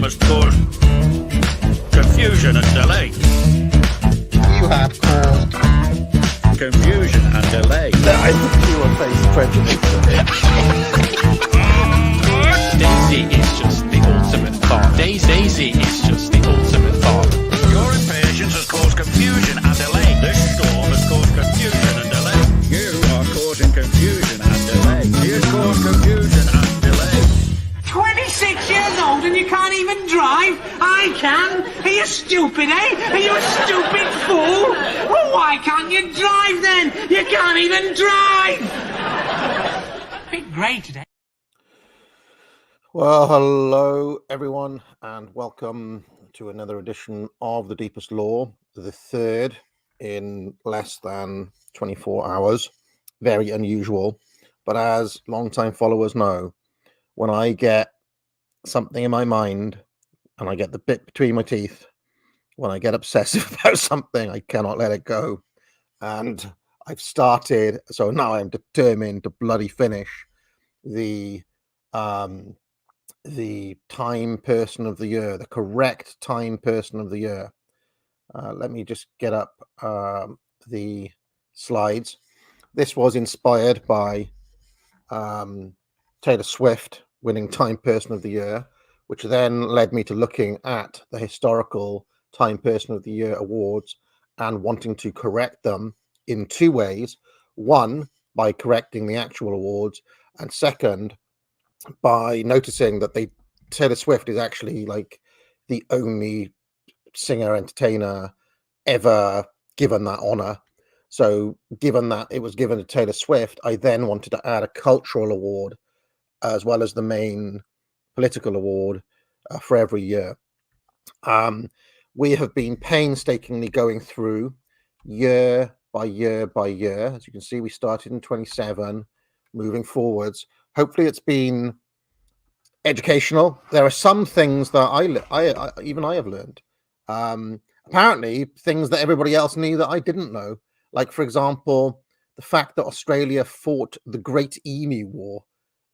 has caused confusion and delay. You have caused Confusion and delay. I think you will face prejudice. Daisy is just the ultimate fart. Daisy is just the ultimate fart. Your impatience has caused confusion and delay. This storm has caused confusion and delay. You are causing confusion and delay. He has caused confusion and delay. 26 years old and you can't even drive? I can. Are you stupid, eh? Are you a stupid fool? Well, why can't you drive then? You can't even drive. Bit grey today. Well, hello everyone, and welcome to another edition of The Deepest Law, the third in less than 24 hours. Very unusual, but as long-time followers know, when I get something in my mind and I get the bit between my teeth, when I get obsessive about something, I cannot let it go. And I've started, so now I'm determined to bloody finish the Time Person of the Year, the correct Time Person of the Year. Let me just get up the slides. This was inspired by Taylor Swift winning Time Person of the Year, which then led me to looking at the historical Time Person of the Year awards and wanting to correct them in two ways. One, by correcting the actual awards, and second, by noticing that Taylor Swift is actually like the only singer entertainer ever given that honor. So given that it was given to Taylor Swift, I then wanted to add a cultural award as well as the main political award for every year. We have been painstakingly going through year by year by year. As you can see, we started in 27, moving forwards. Hopefully it's been educational. There are some things that I have learned. Apparently things that everybody else knew that I didn't know. Like, for example, the fact that Australia fought the Great Emu War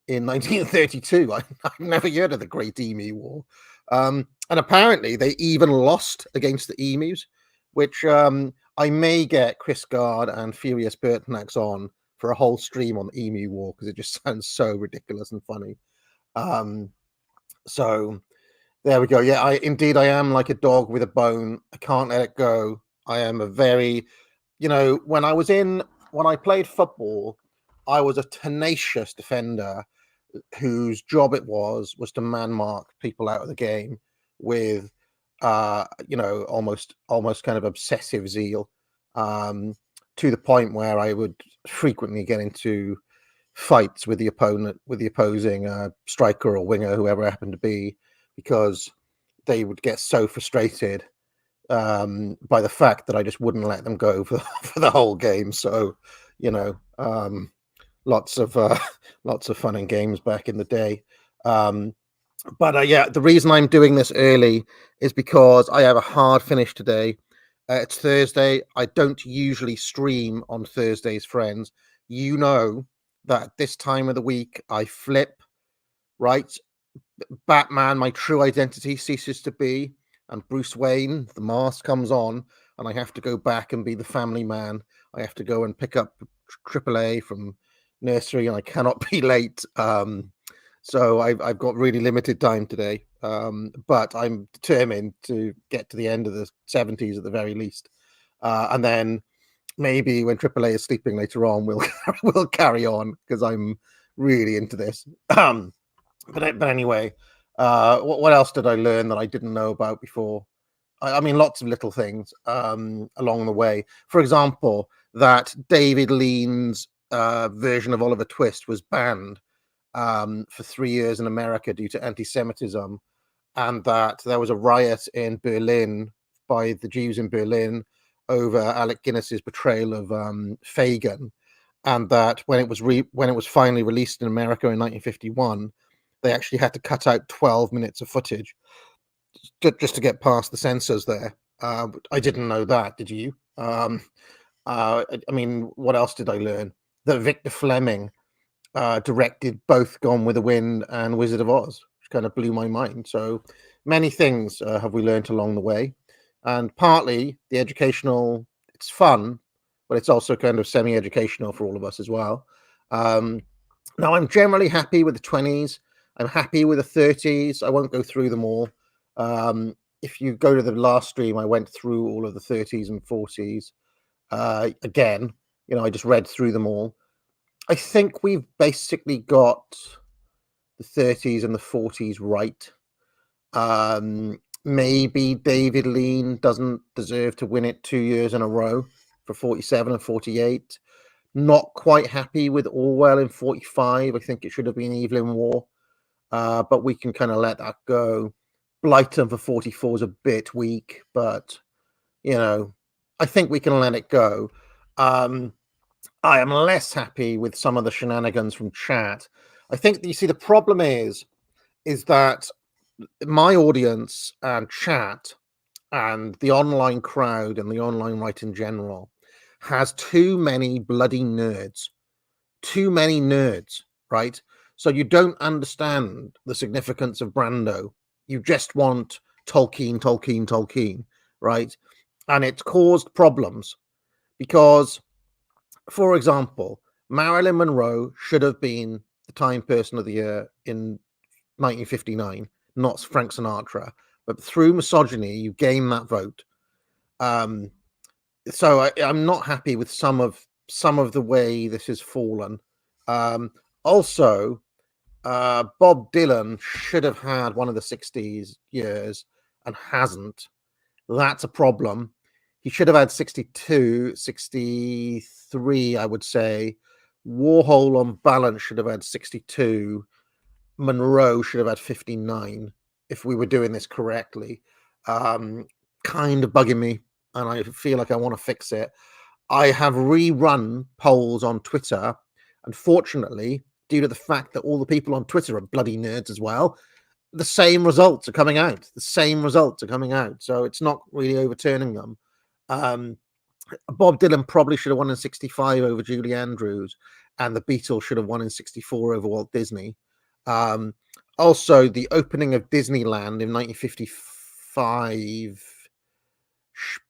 in 1932. I've never heard of the Great Emu War. And apparently they even lost against the emus, which I may get Chris Gard and Furious Bertinax on for a whole stream on the Emu War, because it just sounds so ridiculous and funny. So there we go. Yeah, I am like a dog with a bone. I can't let it go. I am a very, when I played football, I was a tenacious defender whose job it was to man mark people out of the game with almost kind of obsessive zeal, to the point where I would frequently get into fights with the opposing striker or winger, whoever it happened to be, because they would get so frustrated by the fact that I just wouldn't let them go for the whole game. So lots of fun and games back in the day. But the reason I'm doing this early is because I have a hard finish today. It's Thursday. I don't usually stream on Thursdays, friends. You know that this time of the week I flip, right? Batman, my true identity, ceases to be, and Bruce Wayne, the mask, comes on, and I have to go back and be the family man. I have to go and pick up AAA from nursery, and I cannot be late. So I've got really limited time today, but I'm determined to get to the end of the 70s at the very least, and then maybe when AAA is sleeping later on, we'll carry on, because I'm really into this. But anyway, what else did I learn that I didn't know about before? I mean, lots of little things along the way. For example, that David Lean's version of Oliver Twist was banned for 3 years in America due to anti-Semitism, and that there was a riot in Berlin by the Jews in Berlin over Alec Guinness's portrayal of Fagin, and that when it was finally released in America in 1951, they actually had to cut out 12 minutes of footage just to get past the censors there. I didn't know that. Did you? I mean, what else did I learn? That Victor Fleming directed both Gone with the Wind and Wizard of Oz, which kind of blew my mind. So many things have we learned along the way, and partly the educational. It's fun, but it's also kind of semi-educational for all of us as well. Now, I'm generally happy with the 20s. I'm happy with the 30s. I won't go through them all. If you go to the last stream, I went through all of the 30s and 40s. Again, I just read through them all. I think we've basically got the 30s and the 40s right. Maybe David Lean doesn't deserve to win it 2 years in a row for 47 and 48. Not quite happy with Orwell in 45. I think it should have been Evelyn Waugh, but we can kind of let that go. Blyton for 44 is a bit weak, but I think we can let it go. I am less happy with some of the shenanigans from chat. I think you see the problem is that my audience and chat and the online crowd and the online right in general has too many bloody nerds. Too many nerds, right? So you don't understand the significance of Brando. You just want Tolkien, right? And it's caused problems because, for example, Marilyn Monroe should have been the Time Person of the Year in 1959, not Frank Sinatra. But through misogyny, you gain that vote. So I'm not happy with some of the way this has fallen. Also, Bob Dylan should have had one of the 60s years and hasn't. That's a problem. He should have had 62, 63, I would say. Warhol on balance should have had 62. Monroe should have had 59 if we were doing this correctly. Kind of bugging me, and I feel like I want to fix it. I have rerun polls on Twitter. Unfortunately, due to the fact that all the people on Twitter are bloody nerds as well, the same results are coming out. So it's not really overturning them. Bob Dylan probably should have won in 65 over Julie Andrews, and the Beatles should have won in 64 over Walt Disney. Also, the opening of Disneyland in 1955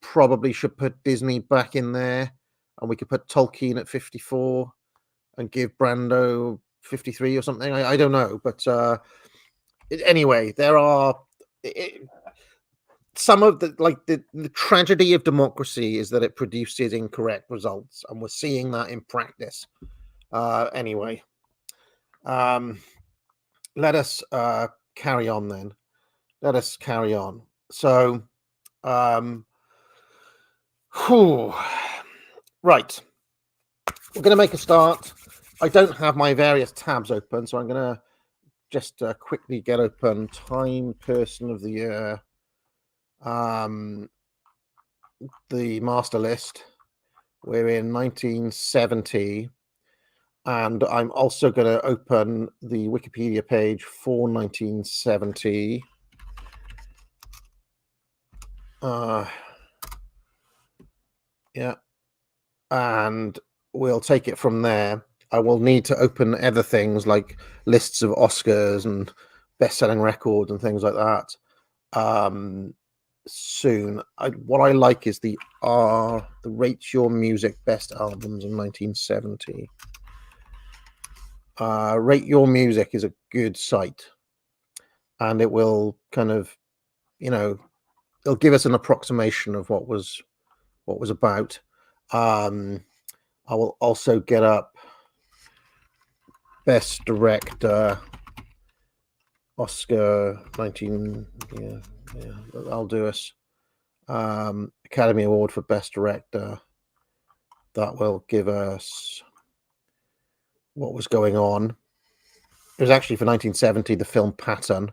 probably should put Disney back in there, and we could put Tolkien at 54 and give Brando 53 or something. I don't know, but anyway, there are some of the tragedy of democracy is that it produces incorrect results, and we're seeing that in practice. Anyway, let us carry on then. Let us carry on. So, right, we're going to make a start. I don't have my various tabs open, so I'm going to just quickly get open Time Person of the Year, the master list. We're in 1970, and I'm also going to open the Wikipedia page for 1970. Yeah, and we'll take it from there. I will need to open other things like lists of Oscars and best-selling records and things like that soon. What I like is the Rate Your Music Best Albums in 1970. Rate Your Music is a good site, and it will kind of, it'll give us an approximation of what was about. I will also get up Best Director, Oscar 19. Yeah, I'll do us. Academy Award for Best Director. That will give us what was going on. It was actually for 1970, the film Patton,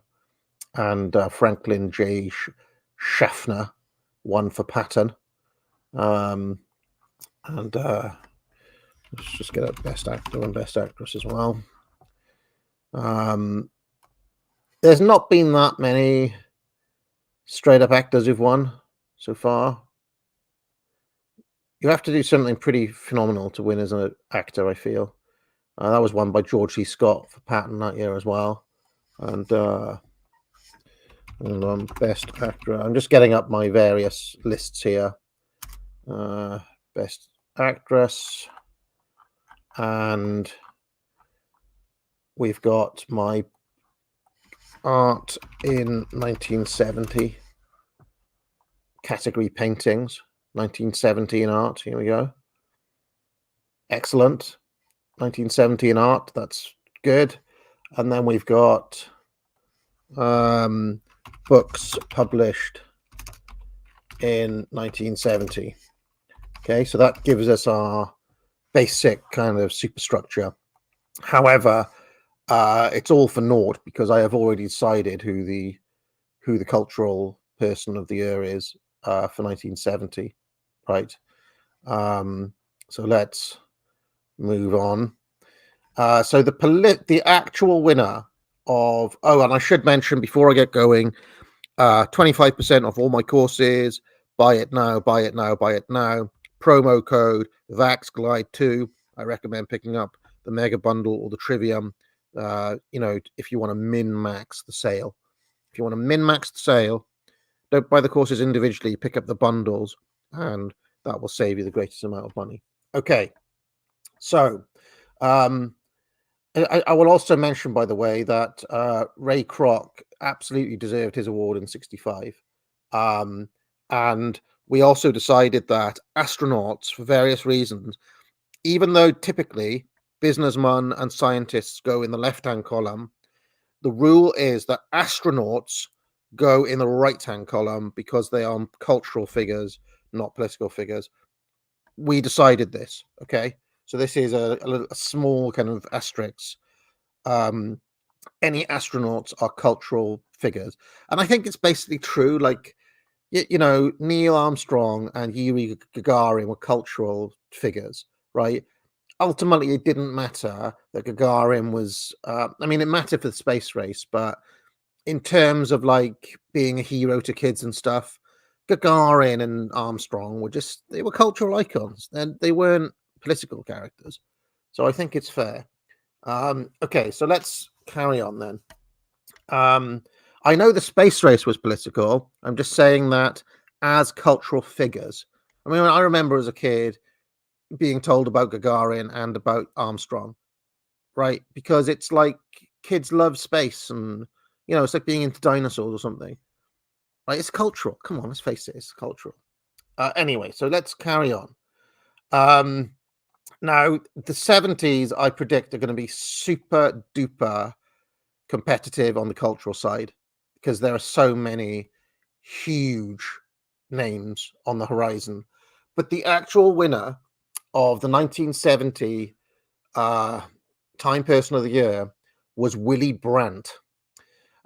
and Franklin J. Schaffner won for Patton. And let's just get up Best Actor and Best Actress as well. There's not been that many straight up actors who've won so far. You have to do something pretty phenomenal to win as an actor, I feel. That was won by George C. Scott for Patton that year as well. And Hold on, best actor. I'm just getting up my various lists here. Best actress, and we've got my art in 1970 category paintings. 1970 in art. Here we go. Excellent. 1970 in art. That's good. And then we've got books published in 1970. Okay, so that gives us our basic kind of superstructure. However, it's all for naught because I have already decided who the cultural person of the year is for 1970, right? So let's move on. So the actual winner of and I should mention before I get going, 25% off all my courses. Buy it now, buy it now, buy it now. Promo code VaxGlide2. I recommend picking up the Mega Bundle or the Trivium. If you want to min-max the sale. If you want to min-max the sale, don't buy the courses individually, pick up the bundles, and that will save you the greatest amount of money. Okay, so I will also mention, by the way, that Ray Kroc absolutely deserved his award in 65. And we also decided that astronauts, for various reasons, even though typically businessmen and scientists go in the left-hand column, the rule is that astronauts go in the right-hand column because they are cultural figures, not political figures. We decided this, okay? So this is a small kind of asterisk. Any astronauts are cultural figures. And I think it's basically true. Like, Neil Armstrong and Yuri Gagarin were cultural figures, right? Ultimately, it didn't matter that Gagarin was... it mattered for the space race, but in terms of, like, being a hero to kids and stuff, Gagarin and Armstrong they were cultural icons. And they weren't political characters. So I think it's fair. Okay, so let's carry on then. I know the space race was political. I'm just saying that as cultural figures. I remember as a kid being told about Gagarin and about Armstrong, right? Because it's like kids love space and, it's like being into dinosaurs or something. Right? It's cultural. Come on, let's face it. It's cultural. Anyway, so let's carry on. Now, the 70s, I predict, are going to be super duper competitive on the cultural side because there are so many huge names on the horizon. But the actual winner of the 1970 Time Person of the Year was Willy Brandt.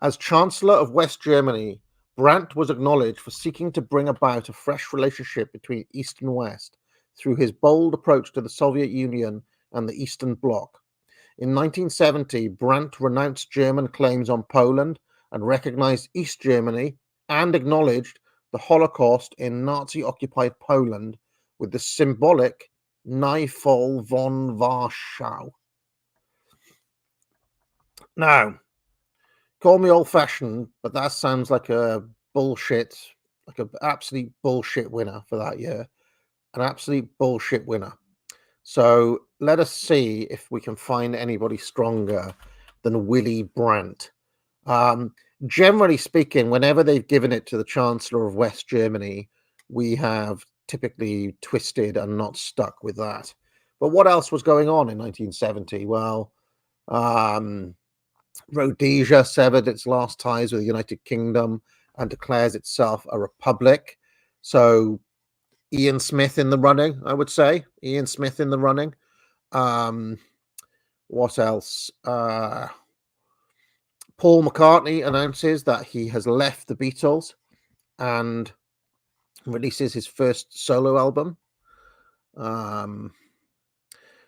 As Chancellor of West Germany, Brandt was acknowledged for seeking to bring about a fresh relationship between East and West through his bold approach to the Soviet Union and the Eastern Bloc. In 1970, Brandt renounced German claims on Poland and recognized East Germany and acknowledged the Holocaust in Nazi-occupied Poland with the symbolic Nie Fall von Warschau. Now, call me old-fashioned, but that sounds like an absolute bullshit winner for that year. An absolute bullshit winner. So let us see if we can find anybody stronger than Willy Brandt. Generally speaking, whenever they've given it to the Chancellor of West Germany, we have typically twisted and not stuck with that. But what else was going on in 1970? Well, Rhodesia severed its last ties with the United Kingdom and declares itself a republic. So Ian Smith in the running, I would say. Ian Smith in the running. What else? Paul McCartney announces that he has left the Beatles and releases his first solo album.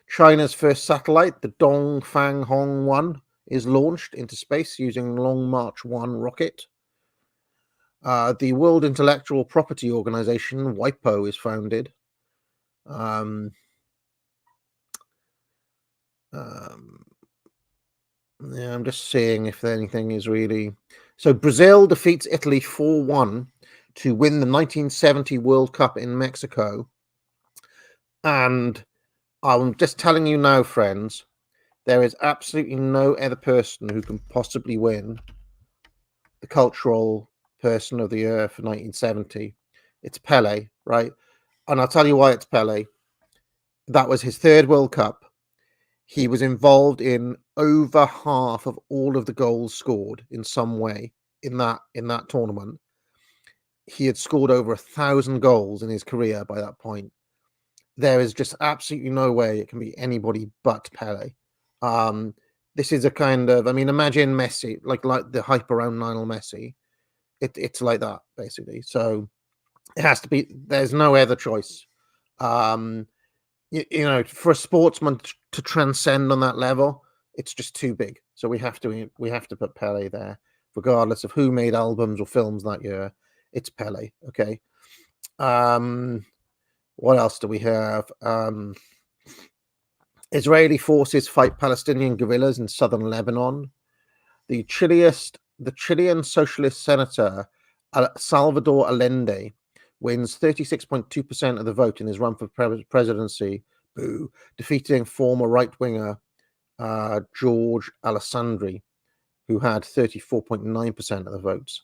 China's first satellite, the Dongfang Hong 1, is launched into space using Long March 1 rocket. The World Intellectual Property Organization, WIPO, is founded. I'm just seeing if anything is really... So Brazil defeats Italy 4-1 to win the 1970 World Cup in Mexico. And I'm just telling you now, friends, there is absolutely no other person who can possibly win the cultural person of the year for 1970. It's Pele, right? And I'll tell you why it's Pele. That was his third World Cup. He was involved in over half of all of the goals scored in some way in that tournament. He had scored over 1,000 goals in his career by that point. There is just absolutely no way it can be anybody but Pele. This is a kind of, I mean, imagine Messi, like the hype around Lionel Messi. It's like that, basically. So it has to be, there's no other choice. You know, for a sportsman to transcend on that level, it's just too big. So we have to put Pele there, regardless of who made albums or films that year. It's Pele. Okay. What else do we have? Israeli forces fight Palestinian guerrillas in southern Lebanon. The Chilean socialist senator Salvador Allende wins 36.2% of the vote in his run for presidency, defeating former right-winger George Alessandri, who had 34.9% of the votes,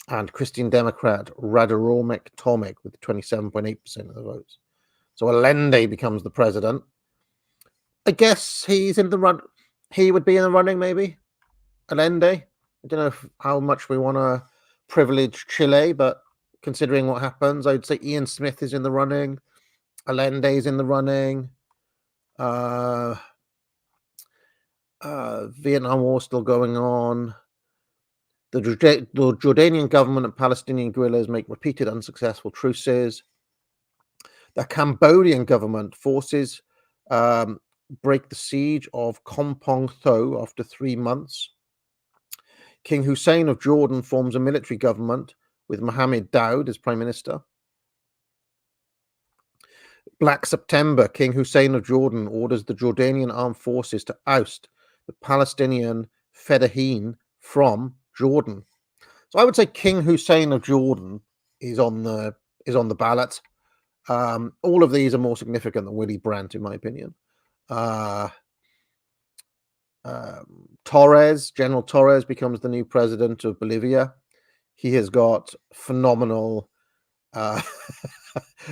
and Christian Democrat Radomir Tomic with 27.8% of the votes. So Allende becomes the president. I guess he's in the run. He would be in the running, maybe. Allende. I don't know how much we want to privilege Chile, but considering what happens, I'd say Ian Smith is in the running. Allende is in the running. Vietnam War still going on. The Jordanian government and Palestinian guerrillas make repeated unsuccessful truces. The Cambodian government forces break the siege of Kompong Tho after 3 months. King Hussein of Jordan forms a military government with Mohammed Daoud as prime minister. Black September, King Hussein of Jordan orders the Jordanian armed forces to oust the Palestinian Fedayeen from Jordan. So I would say King Hussein of Jordan is on the ballot. All of these are more significant than Willy Brandt, in my opinion. General Torres becomes the new president of Bolivia. He has got phenomenal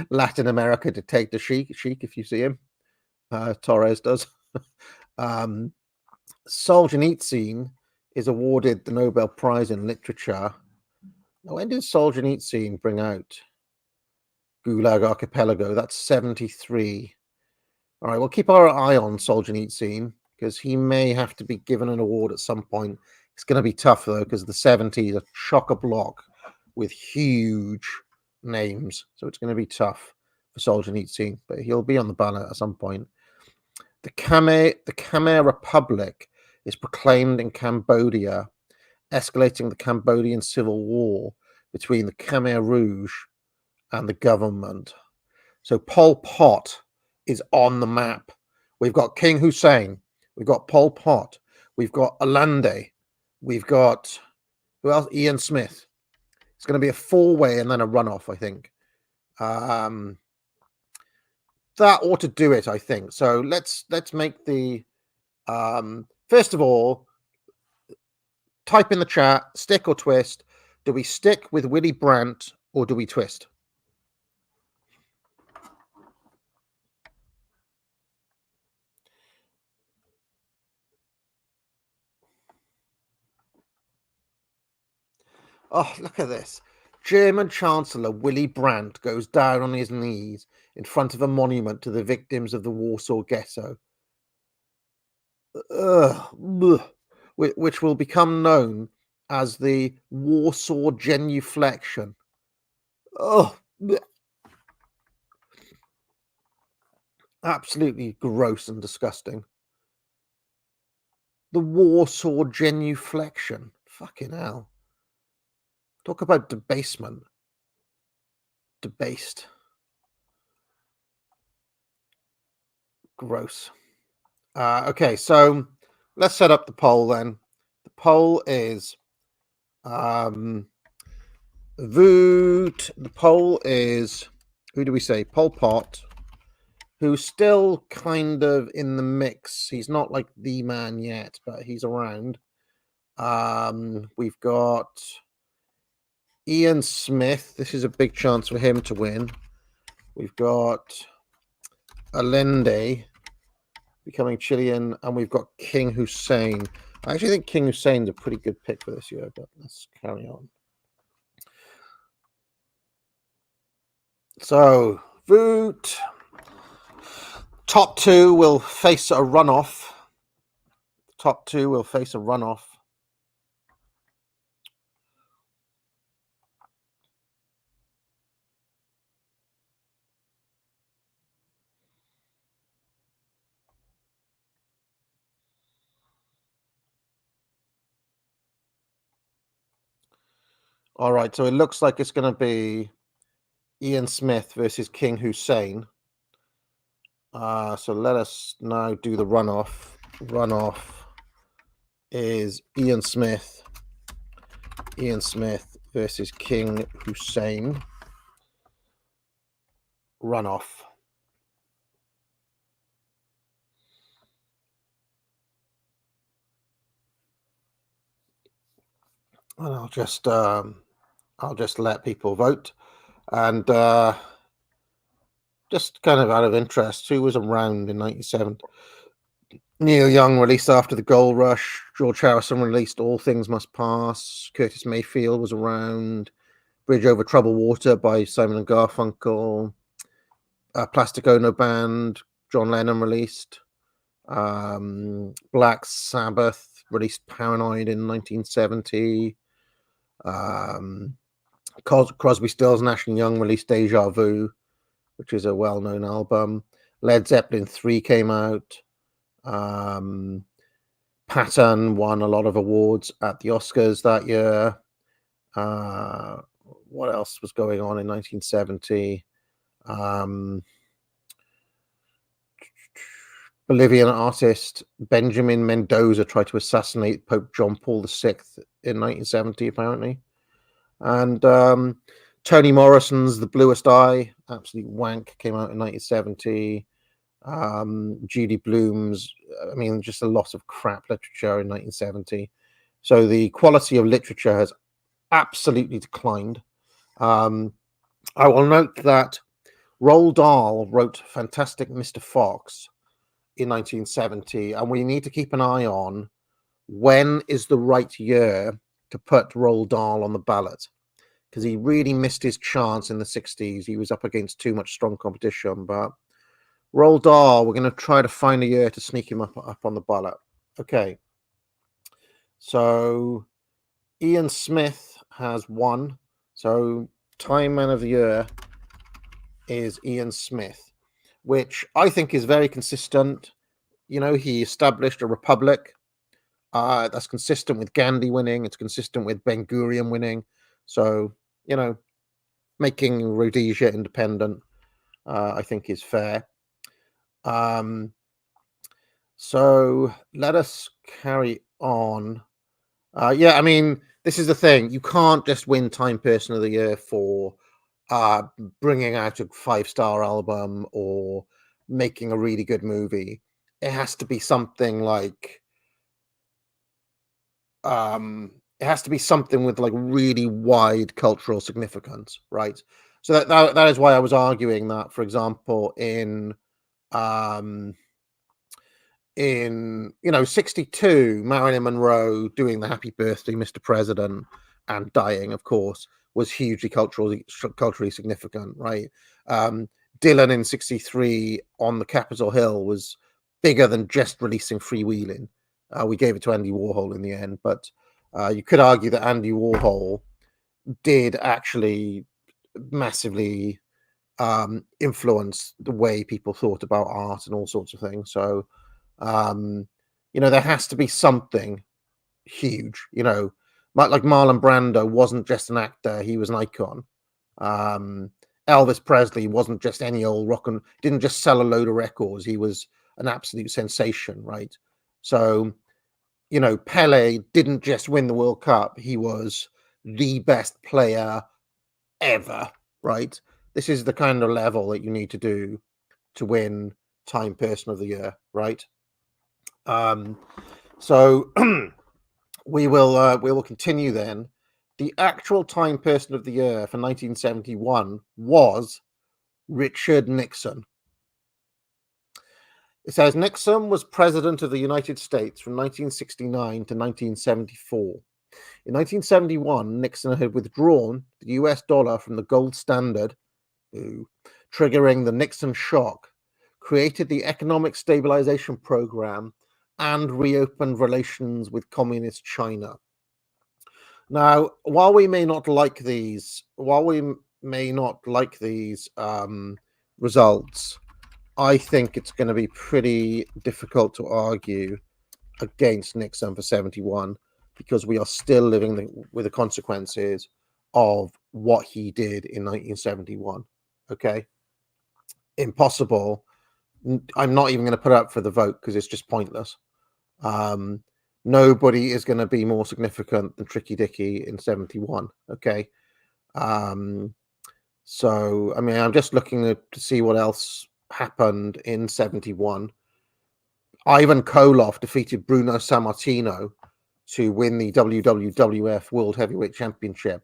Latin America dictatorship, if you see him. Torres does. Solzhenitsyn is awarded the Nobel Prize in Literature. Now, when did Solzhenitsyn bring out Gulag Archipelago? That's 73. All right, we'll keep our eye on Solzhenitsyn because he may have to be given an award at some point. It's going to be tough, though, because the 70s are chock-a-block with huge names. So it's going to be tough for Solzhenitsyn, but he'll be on the ballot at some point. The Khmer Republic is proclaimed in Cambodia, escalating the Cambodian civil war between the Khmer Rouge and the government. So Pol Pot is on the map. We've got King Hussein, we've got Pol Pot, we've got Allende, we've got who else? Ian Smith. It's going to be a 4-way and then a runoff, I think. That ought to do it, I think. So let's make the first of all, type in the chat, stick or twist. Do we stick with Willy Brandt or do we twist? Oh, look at this. German Chancellor Willy Brandt goes down on his knees in front of a monument to the victims of the Warsaw Ghetto, which will become known as the Warsaw genuflection. Oh, absolutely gross and disgusting. The Warsaw genuflection. Fucking hell. Talk about debasement. Debased. Gross. Okay, so let's set up the poll then. The poll is Voot. The poll is, who do we say? Pol Pot, who's still kind of in the mix. He's not like the man yet, but he's around. We've got Ian Smith. This is a big chance for him to win. We've got Allende becoming Chilean, and we've got King Hussein. I actually think King Hussein's a pretty good pick for this year, but let's carry on. So, Voot. Top two will face a runoff. Top two will face a runoff. All right, so it looks like it's going to be Ian Smith versus King Hussein. So let us now do the runoff. Runoff is Ian Smith. Ian Smith versus King Hussein. Runoff. And I'll just let people vote. And just kind of out of interest, who was around in 97? Neil Young released After the Gold Rush. George Harrison released All Things Must Pass. Curtis Mayfield was around. Bridge Over Troubled Water by Simon and Garfunkel. Plastic Ono Band, John Lennon released. Black Sabbath released Paranoid in 1970. Crosby, Stills, Nash and Young released Deja Vu, which is a well-known album. Led Zeppelin 3 came out. Patton won a lot of awards at the Oscars that year. What else was going on in 1970? Bolivian artist Benjamin Mendoza tried to assassinate Pope John Paul VI in 1970, apparently. And Toni Morrison's The Bluest Eye, absolute wank, came out in 1970. Judy Blume's, just a lot of crap literature in 1970. So the quality of literature has absolutely declined. I will note that Roald Dahl wrote Fantastic Mr. Fox in 1970, and we need to keep an eye on when is the right year to put Roald Dahl on the ballot, because he really missed his chance in the 60s. He was up against too much strong competition, but Roald Dahl, we're going to try to find a year to sneak him up on the ballot. Okay. So Ian Smith has won. So Time Man of the Year is Ian Smith, which I think is very consistent. He established a republic. That's consistent with Gandhi winning. It's consistent with Ben Gurion winning. So, making Rhodesia independent, I think is fair. So let us carry on. This is the thing. You can't just win Time Person of the Year for bringing out a 5-star album or making a really good movie. It has to be something like it has to be something with like really wide cultural significance, right? So that is why I was arguing that, for example, in 62, Marilyn Monroe doing the Happy Birthday, Mr. President, and dying, of course, was hugely culturally significant, right? Dylan in 63 on the Capitol Hill was bigger than just releasing Freewheeling. We gave it to Andy Warhol in the end, but you could argue that Andy Warhol did actually massively influence the way people thought about art and all sorts of things. So, there has to be something huge, like Marlon Brando wasn't just an actor, he was an icon. Elvis Presley wasn't just any old didn't just sell a load of records, he was an absolute sensation, right? So Pele didn't just win the World Cup; he was the best player ever. Right? This is the kind of level that you need to do to win Time Person of the Year. Right? So we will continue then. The actual Time Person of the Year for 1971 was Richard Nixon. It says Nixon was president of the United States from 1969 to 1974. In 1971, Nixon had withdrawn the US dollar from the gold standard, triggering the Nixon shock, created the Economic Stabilization Program, and reopened relations with communist China. Now, while we may not like these results, I think it's going to be pretty difficult to argue against Nixon for 71 because we are still living with the consequences of what he did in 1971. Okay, impossible. I'm not even going to put up for the vote because it's just pointless. Nobody is going to be more significant than Tricky Dicky in 71. Okay. So, I mean, I'm just looking to see what else happened in 71. Ivan Koloff defeated Bruno Sammartino to win the WWF World Heavyweight Championship,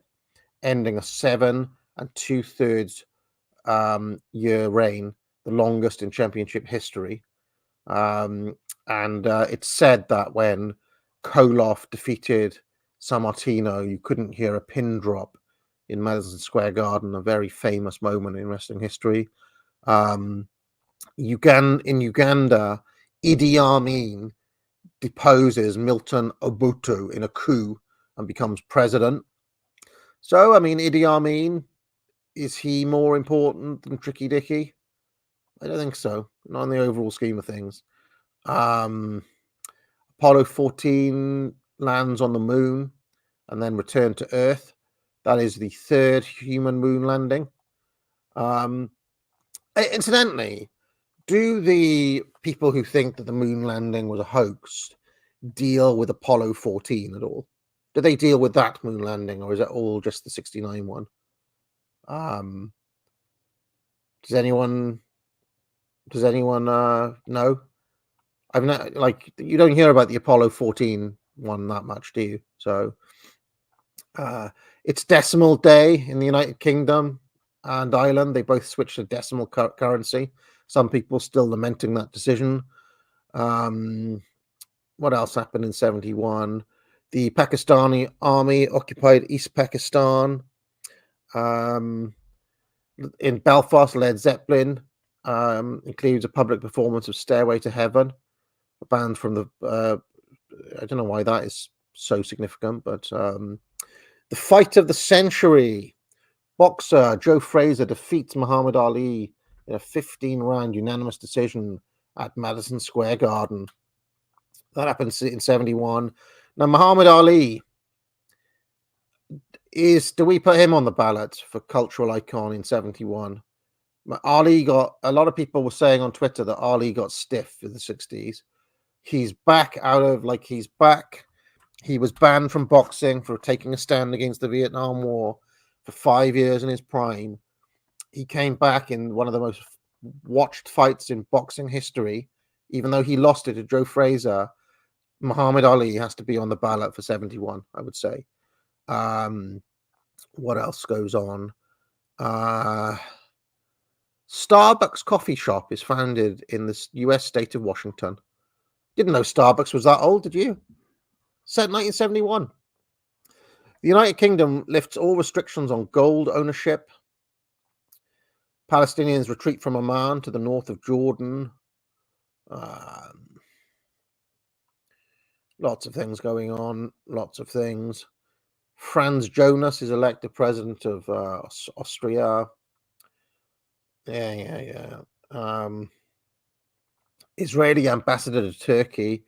ending a 7 2/3 year reign, the longest in championship history. And it's said that when Koloff defeated Sammartino, you couldn't hear a pin drop in Madison Square Garden, a very famous moment in wrestling history. In Uganda, Idi Amin deposes Milton Obote in a coup and becomes president. So, I mean, Idi Amin, is he more important than Tricky Dicky? I don't think so. Not in the overall scheme of things. Apollo 14 lands on the moon and then returned to Earth. That is the third human moon landing. Incidentally, do the people who think that the moon landing was a hoax deal with Apollo 14 at all? Do they deal with that moon landing, or is it all just the 69 one? Does anyone know? I've not, like, you don't hear about the Apollo 14 one that much, do you? So it's decimal day in the United Kingdom and Ireland. They both switched to decimal currency. Some people still lamenting that decision. What else happened in 71? The Pakistani army occupied East Pakistan. In Belfast, Led Zeppelin includes a public performance of Stairway to Heaven, a band from the I don't know why that is so significant, but the fight of the century, boxer Joe Frazier defeats Muhammad Ali in a 15-round unanimous decision at Madison Square Garden. That happens in 71. Now, Muhammad Ali, do we put him on the ballot for cultural icon in 71? Ali got, a lot of people were saying on Twitter that Ali got stiff in the 60s. He's back. He was banned from boxing for taking a stand against the Vietnam War for 5 years in his prime. He came back in one of the most watched fights in boxing history, even though he lost it to Joe Frazier. Muhammad Ali has to be on the ballot for 71, I would say. What else goes on? Starbucks coffee shop is founded in the US state of Washington. Didn't know Starbucks was that old, did you? Said 1971. The United Kingdom lifts all restrictions on gold ownership. Palestinians retreat from Amman to the north of Jordan. Lots of things going on. Lots of things. Franz Jonas is elected president of Austria. Yeah. Israeli ambassador to Turkey,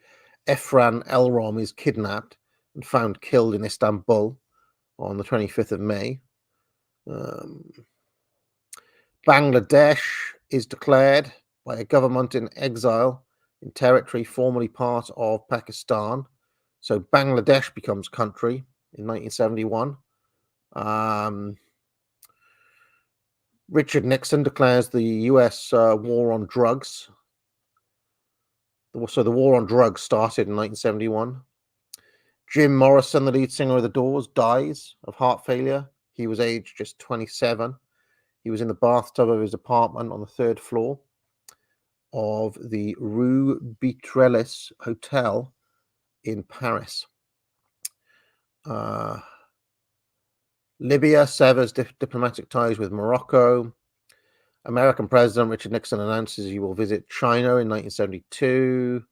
Efran Elrom, is kidnapped and found killed in Istanbul on the 25th of May. Bangladesh is declared by a government in exile in territory formerly part of Pakistan. So Bangladesh becomes country in 1971. Richard Nixon declares the U.S. War on drugs. So the war on drugs started in 1971. Jim Morrison, the lead singer of The Doors, dies of heart failure. He was aged just 27. He was in the bathtub of his apartment on the 3rd floor of the Rue Beatrice Hotel in Paris. Libya severs diplomatic ties with Morocco. American President Richard Nixon announces he will visit China in 1972.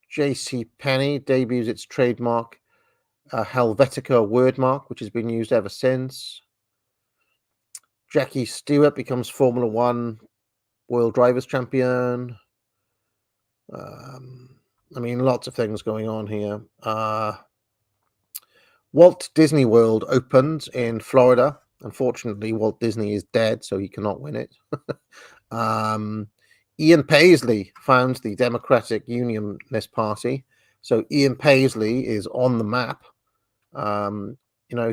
J.C. Penney debuts its trademark Helvetica wordmark, which has been used ever since. Jackie Stewart becomes Formula One World Drivers' Champion. I mean, lots of things going on here. Walt Disney World opens in Florida. Unfortunately, Walt Disney is dead, so he cannot win it. Ian Paisley founds the Democratic Unionist Party. So Ian Paisley is on the map.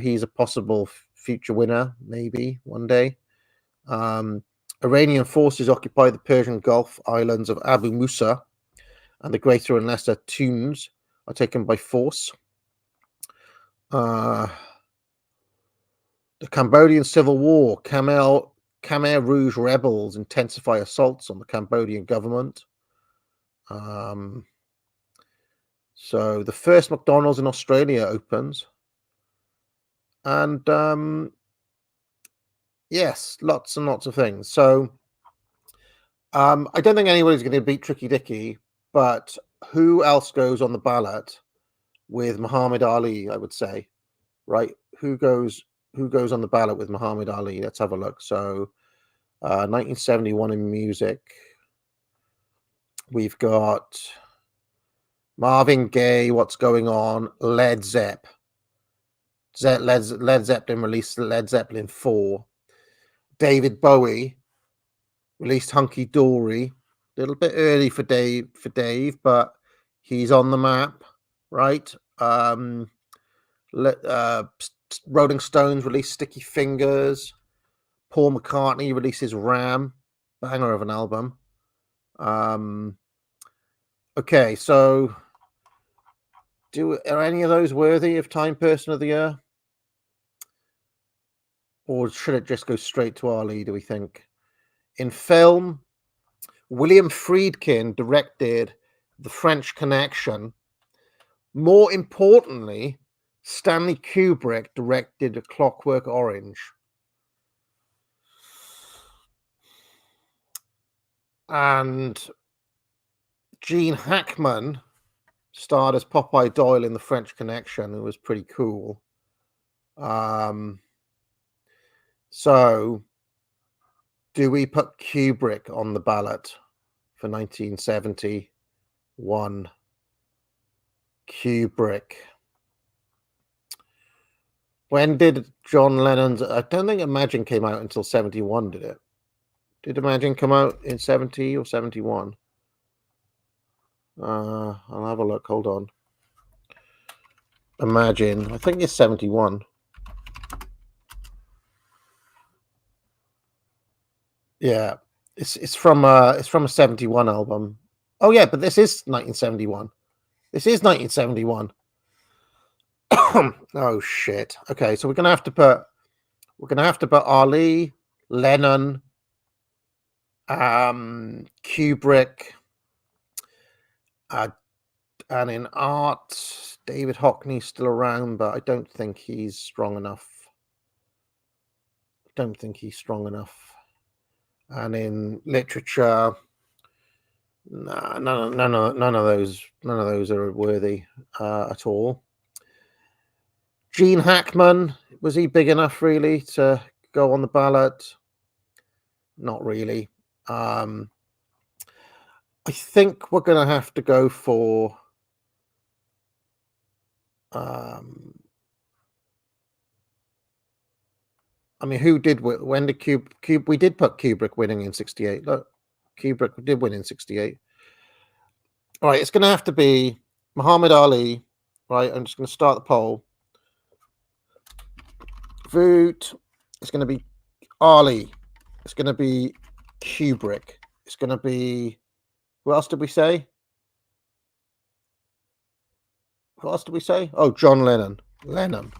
He's a possible future winner, maybe one day. Iranian forces occupy the Persian Gulf islands of Abu Musa, and the Greater and Lesser Tunes are taken by force. The Cambodian Civil War, Khmer Rouge rebels intensify assaults on the Cambodian government. So the first McDonald's in Australia opens. And yes, lots and lots of things. So I don't think anybody's going to beat Tricky Dicky, but who else goes on the ballot with Muhammad Ali, I would say, right? Who goes on the ballot with Muhammad Ali? Let's have a look. So 1971 in music. We've got Marvin Gaye, What's Going On, Led Zepp. Led Zeppelin released Led Zeppelin 4. David Bowie released Hunky Dory. A little bit early for Dave, but he's on the map, right? Rolling Stones released Sticky Fingers. Paul McCartney releases Ram, banger of an album. Okay, so are any of those worthy of Time Person of the Year? Or should it just go straight to Ali, do we think? In film, William Friedkin directed The French Connection. More importantly, Stanley Kubrick directed A Clockwork Orange. And Gene Hackman starred as Popeye Doyle in The French Connection. It was pretty cool. So, do we put Kubrick on the ballot for 1971? Kubrick. When did John Lennon's... I don't think Imagine came out until 71, did it? Did Imagine come out in 70 or 71? I'll have a look. Hold on. Imagine. I think it's 71. Yeah, it's from a 71 album. Oh yeah, but this is 1971. This is 1971. Oh shit. Okay, so we're gonna have to put Ali, Lennon, Kubrick, and in art, David Hockney's still around, but I don't think he's strong enough. And in literature, none of those are worthy at all. Gene Hackman, was he big enough really to go on the ballot? Not really. I think we're going to have to go for I mean, who did when did we did put Kubrick winning in 68. Look, Kubrick did win in 68. All right, it's going to have to be Muhammad Ali. Right, I'm just going to start the poll. Vote. It's going to be Ali. It's going to be Kubrick. It's going to be. Who else did we say? Who else did we say? Oh, John Lennon. Lennon.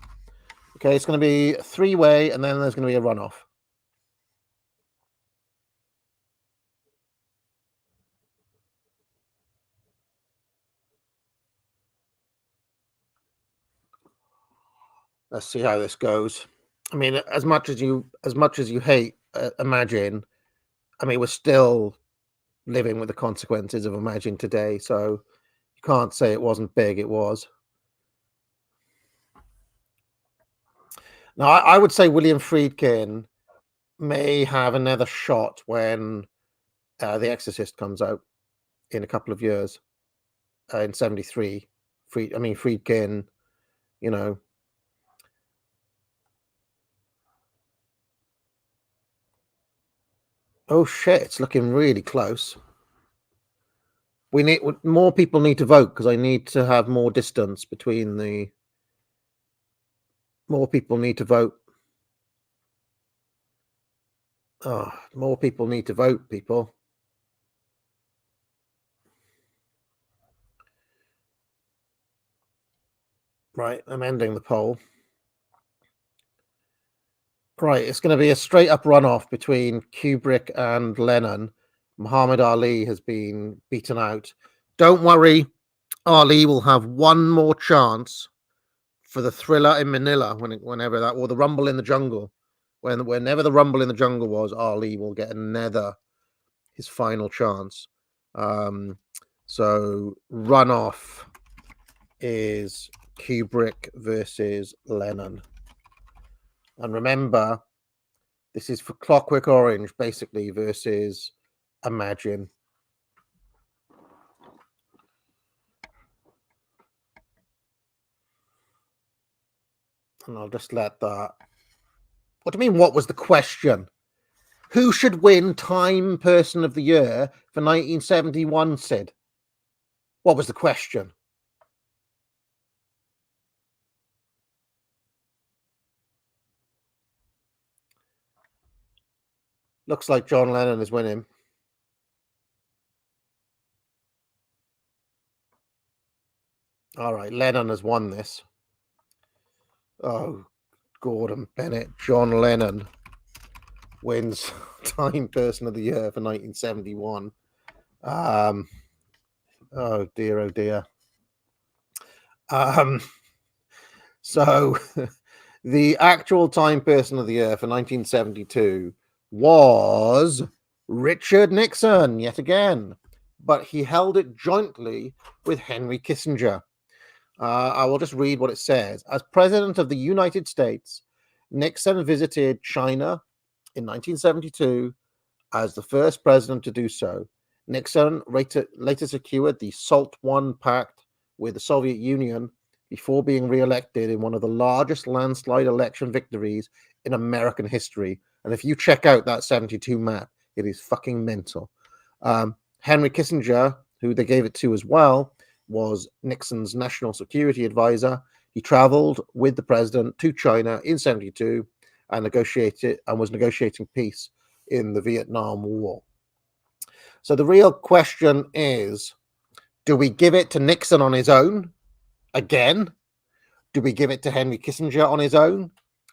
Okay, it's going to be a three-way, and then there's going to be a runoff. Let's see how this goes. I mean, as much as you hate Imagine, I mean, we're still living with the consequences of Imagine today, so you can't say it wasn't big. It was. Now, I would say William Friedkin may have another shot when The Exorcist comes out in a couple of years, in 73. Friedkin, you know. Oh shit, it's looking really close. We need more people need to vote because I need to have more distance between the. More people need to vote. Oh, more people need to vote, people. Right, I'm ending the poll. Right, it's going to be a straight up runoff between Kubrick and Lennon. Muhammad Ali has been beaten out. Don't worry, Ali will have one more chance for the Thriller in Manila whenever that, or the Rumble in the Jungle. Whenever the Rumble in the Jungle was, Ali will get his final chance. So runoff is Kubrick versus Lennon. And remember, this is for Clockwork Orange, basically, versus Imagine. And I'll just let that. What do you mean, what was the question? Who should win Time Person of the Year for 1971, Sid? What was the question? Looks like John Lennon is winning. All right, Lennon has won this. Oh, Gordon Bennett. John Lennon wins Time Person of the Year for 1971. Oh dear, oh dear. So the actual Time Person of the Year for 1972 was Richard Nixon, yet again, but he held it jointly with Henry Kissinger. I will just read what it says. As President of the United States, Nixon visited China in 1972 as the first president to do so. Nixon later secured the SALT I Pact with the Soviet Union before being re-elected in one of the largest landslide election victories in American history. And if you check out that 72 map, it is fucking mental. Henry Kissinger, who they gave it to as well, was Nixon's national security advisor. He traveled with the president to China in 72 and was negotiating peace in the Vietnam War. So the real question is, do we give it to Nixon on his own again? Do we give it to Henry Kissinger on his own?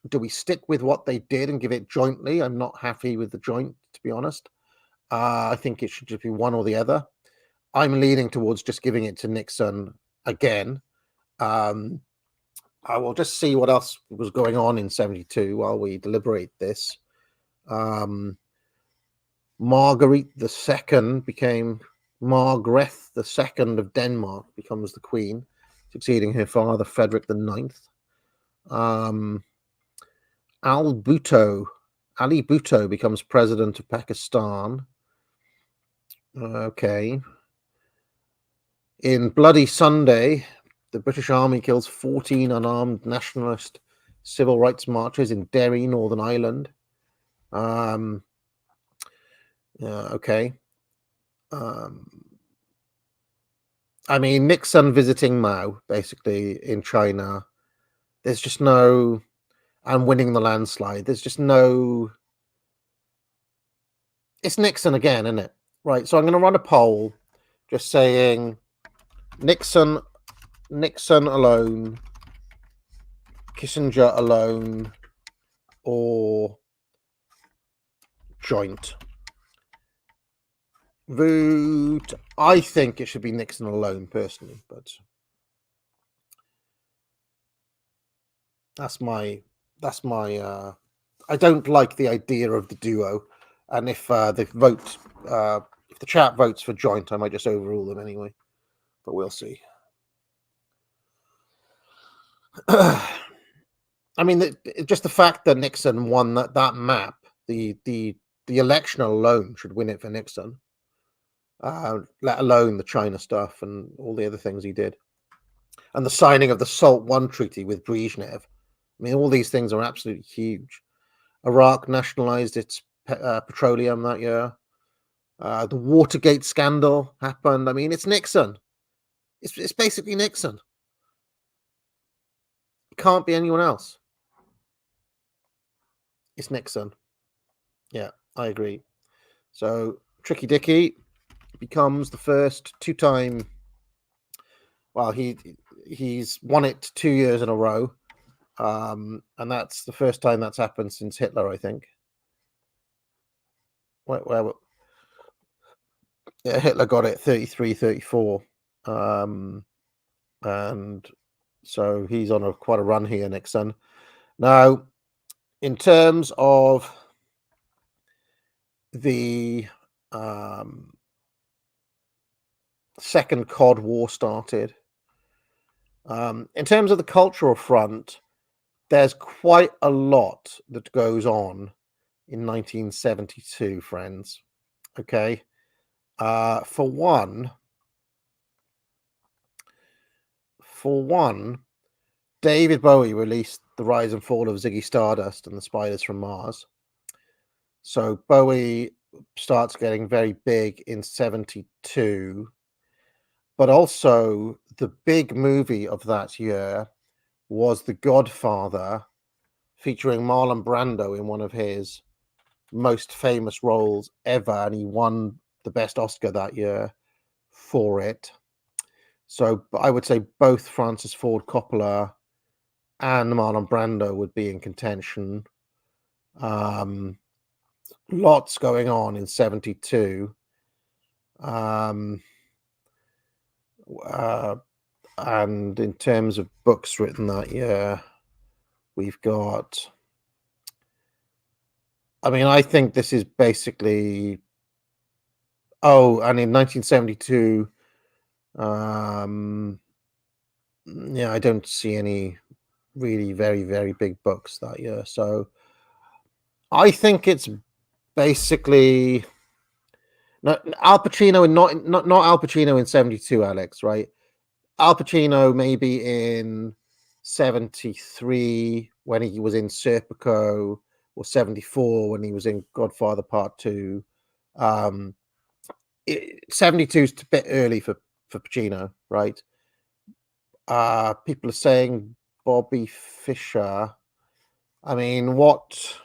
Do we stick with what they did and give it jointly? I'm not happy with the joint, to be honest. I think it should just be one or the other. I'm leaning towards just giving it to Nixon again. I will just see what else was going on in 72 while we deliberate this. Margaret II became Margrethe II of Denmark, becomes the queen, succeeding her father, Frederick IX. Ali Bhutto becomes president of Pakistan. Okay. In Bloody Sunday, the British Army kills 14 unarmed nationalist civil rights marchers in Derry, Northern Ireland. Okay. I mean, Nixon visiting Mao, basically, in China. There's just no... And winning the landslide. There's just no... It's Nixon again, isn't it? Right, so I'm going to run a poll just saying Nixon alone, Kissinger alone, or joint. Vote. I think it should be Nixon alone, personally, but that's my I don't like the idea of the duo, and if if the chat votes for joint, I might just overrule them anyway, but we'll see. I mean, just the fact that Nixon won that map, the election alone should win it for Nixon, let alone the China stuff and all the other things he did, and the signing of the SALT I treaty with Brezhnev. I mean, all these things are absolutely huge. Iraq nationalized its petroleum that year. The Watergate scandal happened. I mean, it's Nixon. It's basically Nixon. It can't be anyone else. It's Nixon. Yeah, I agree. So Tricky Dicky becomes the first two-time... Well, he's won it 2 years in a row. And that's the first time that's happened since Hitler, I think. Yeah, Hitler got it 33, 34. And so he's on quite a run here, Nixon. Now, in terms of the Second Cod War started, in terms of the cultural front, there's quite a lot that goes on in 1972, friends. Okay. For one, David Bowie released The Rise and Fall of Ziggy Stardust and the Spiders from Mars. So Bowie starts getting very big in 72. But also the big movie of that year was The Godfather, featuring Marlon Brando in one of his most famous roles ever, and he won the best Oscar that year for it. So I would say both Francis Ford Coppola and Marlon Brando would be in contention. Lots going on in 72. And in terms of books written that year, we've got... I mean, I think this is basically... Oh, and in 1972, yeah, I don't see any really very, very big books that year. So I think it's basically... Al Pacino, and not Al Pacino in 72, Alex, right? Al Pacino maybe in 73 when he was in Serpico, or 74 when he was in Godfather Part 2. 72 is a bit early for Pacino, right? People are saying Bobby Fischer. I mean, what?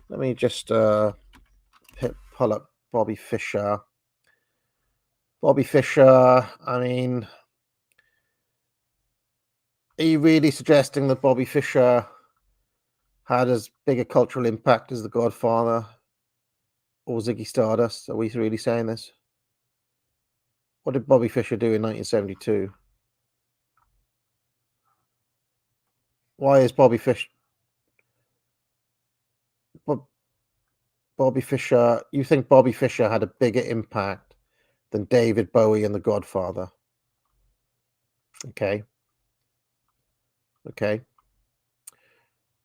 Let me just pull up Bobby Fischer. Bobby Fischer, I mean, are you really suggesting that Bobby Fischer had as big a cultural impact as The Godfather or Ziggy Stardust? Are we really saying this? What did Bobby Fischer do in 1972? Why is Bobby Fischer... Bobby Fischer... You think Bobby Fischer had a bigger impact than David Bowie and The Godfather? Okay.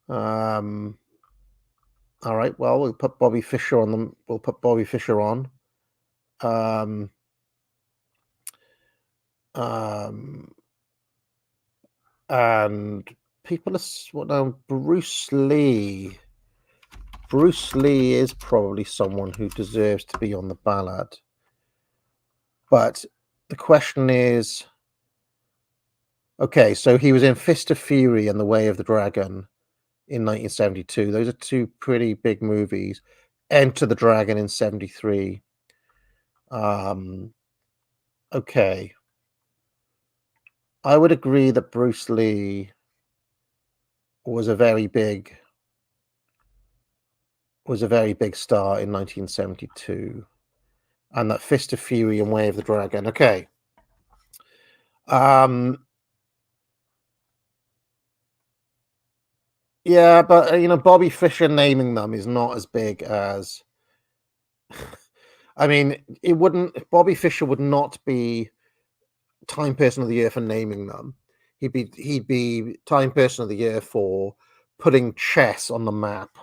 All right. Well, we'll put Bobby Fischer on them. We'll put Bobby Fischer on. And people are... What now? Bruce Lee. Bruce Lee is probably someone who deserves to be on the ballot. But the question is, okay, so he was in Fist of Fury and The Way of the Dragon in 1972. Those are two pretty big movies. Enter the Dragon in 73. Okay. I would agree that Bruce Lee was a very big star in 1972, and that Fist of Fury and Way of the Dragon. Okay. Yeah, but Bobby Fischer naming them is not as big as. I mean, Bobby Fischer would not be Time Person of the Year for naming them. He'd be Time Person of the Year for putting chess on the map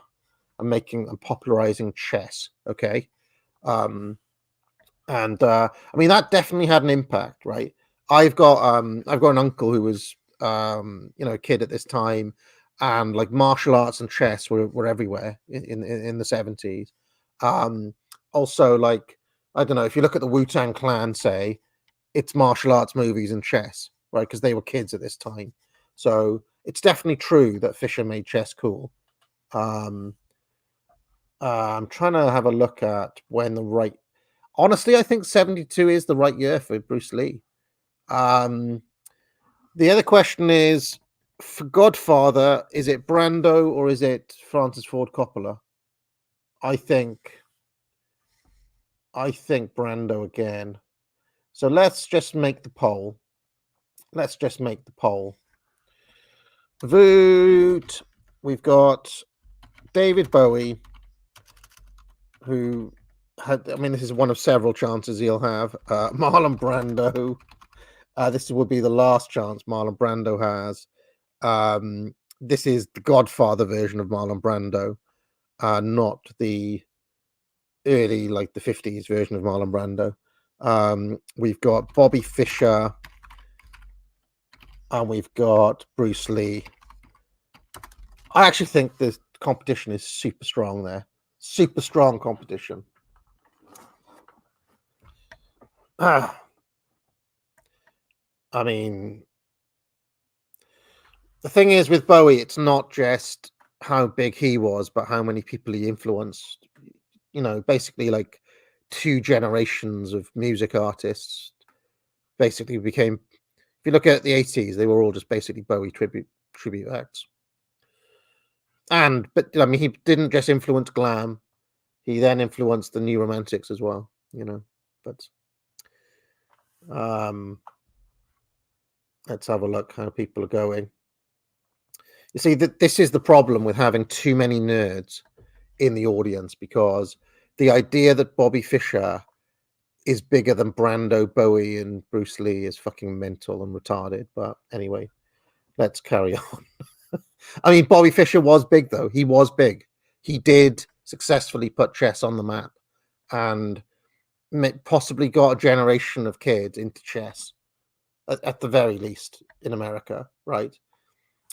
and popularizing chess. Okay. I mean, that definitely had an impact, right? I've got an uncle who was a kid at this time, and like martial arts and chess were everywhere in the 70s. Also, like, I don't know, if you look at the Wu-Tang Clan, say, it's martial arts movies and chess, right? Because they were kids at this time. So it's definitely true that Fisher made chess cool. I'm trying to have a look at when honestly, I think 72 is the right year for Bruce Lee. The other question is, for Godfather, is it Brando or is it Francis Ford Coppola? I think Brando again. So let's just make the poll. Vote. We've got David Bowie, who this is one of several chances he'll have. Marlon Brando. This would be the last chance Marlon Brando has. This is the Godfather version of Marlon Brando, not the early, like the 50s version of Marlon Brando. We've got Bobby Fischer, and we've got Bruce Lee. I actually think the competition is super strong there. Super strong competition. I mean, the thing is with Bowie, it's not just how big he was, but how many people he influenced. Basically like 2 generations of music artists basically became. If you look at the 80s, they were all just basically Bowie tribute acts. But he didn't just influence glam; he then influenced the New Romantics as well. But let's have a look how people are going. You see, this is the problem with having too many nerds in the audience, because the idea that Bobby Fischer is bigger than Brando, Bowie, and Bruce Lee is fucking mental and retarded. But anyway, let's carry on. I mean, Bobby Fischer was big, though. He was big. He did successfully put chess on the map and possibly got a generation of kids into chess, at the very least, in America, right?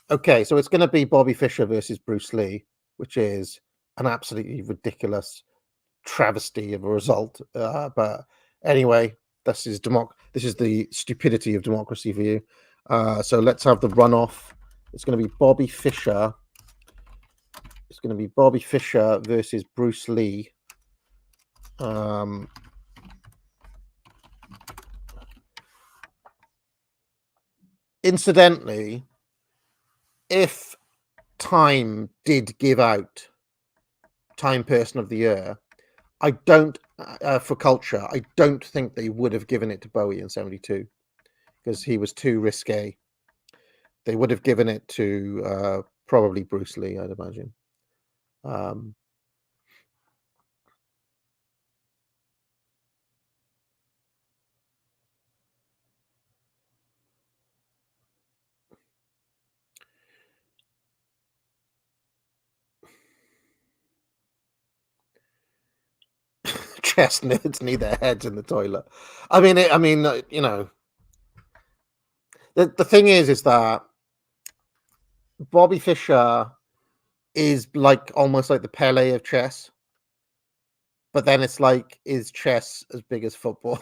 Okay, so it's going to be Bobby Fischer versus Bruce Lee, which is an absolutely ridiculous travesty of a result. But anyway, this is the stupidity of democracy for you. So let's have the runoff. It's going to be Bobby Fischer. It's going to be Bobby Fischer versus Bruce Lee. Incidentally, if Time did give out Time Person of the Year, I don't for culture. I don't think they would have given it to Bowie in 72 because he was too risque. They would have given it to probably Bruce Lee, I'd imagine. Chess nerds need their heads in the toilet. The thing is that Bobby Fischer is like almost like the Pele of chess, but then it's like, is chess as big as football?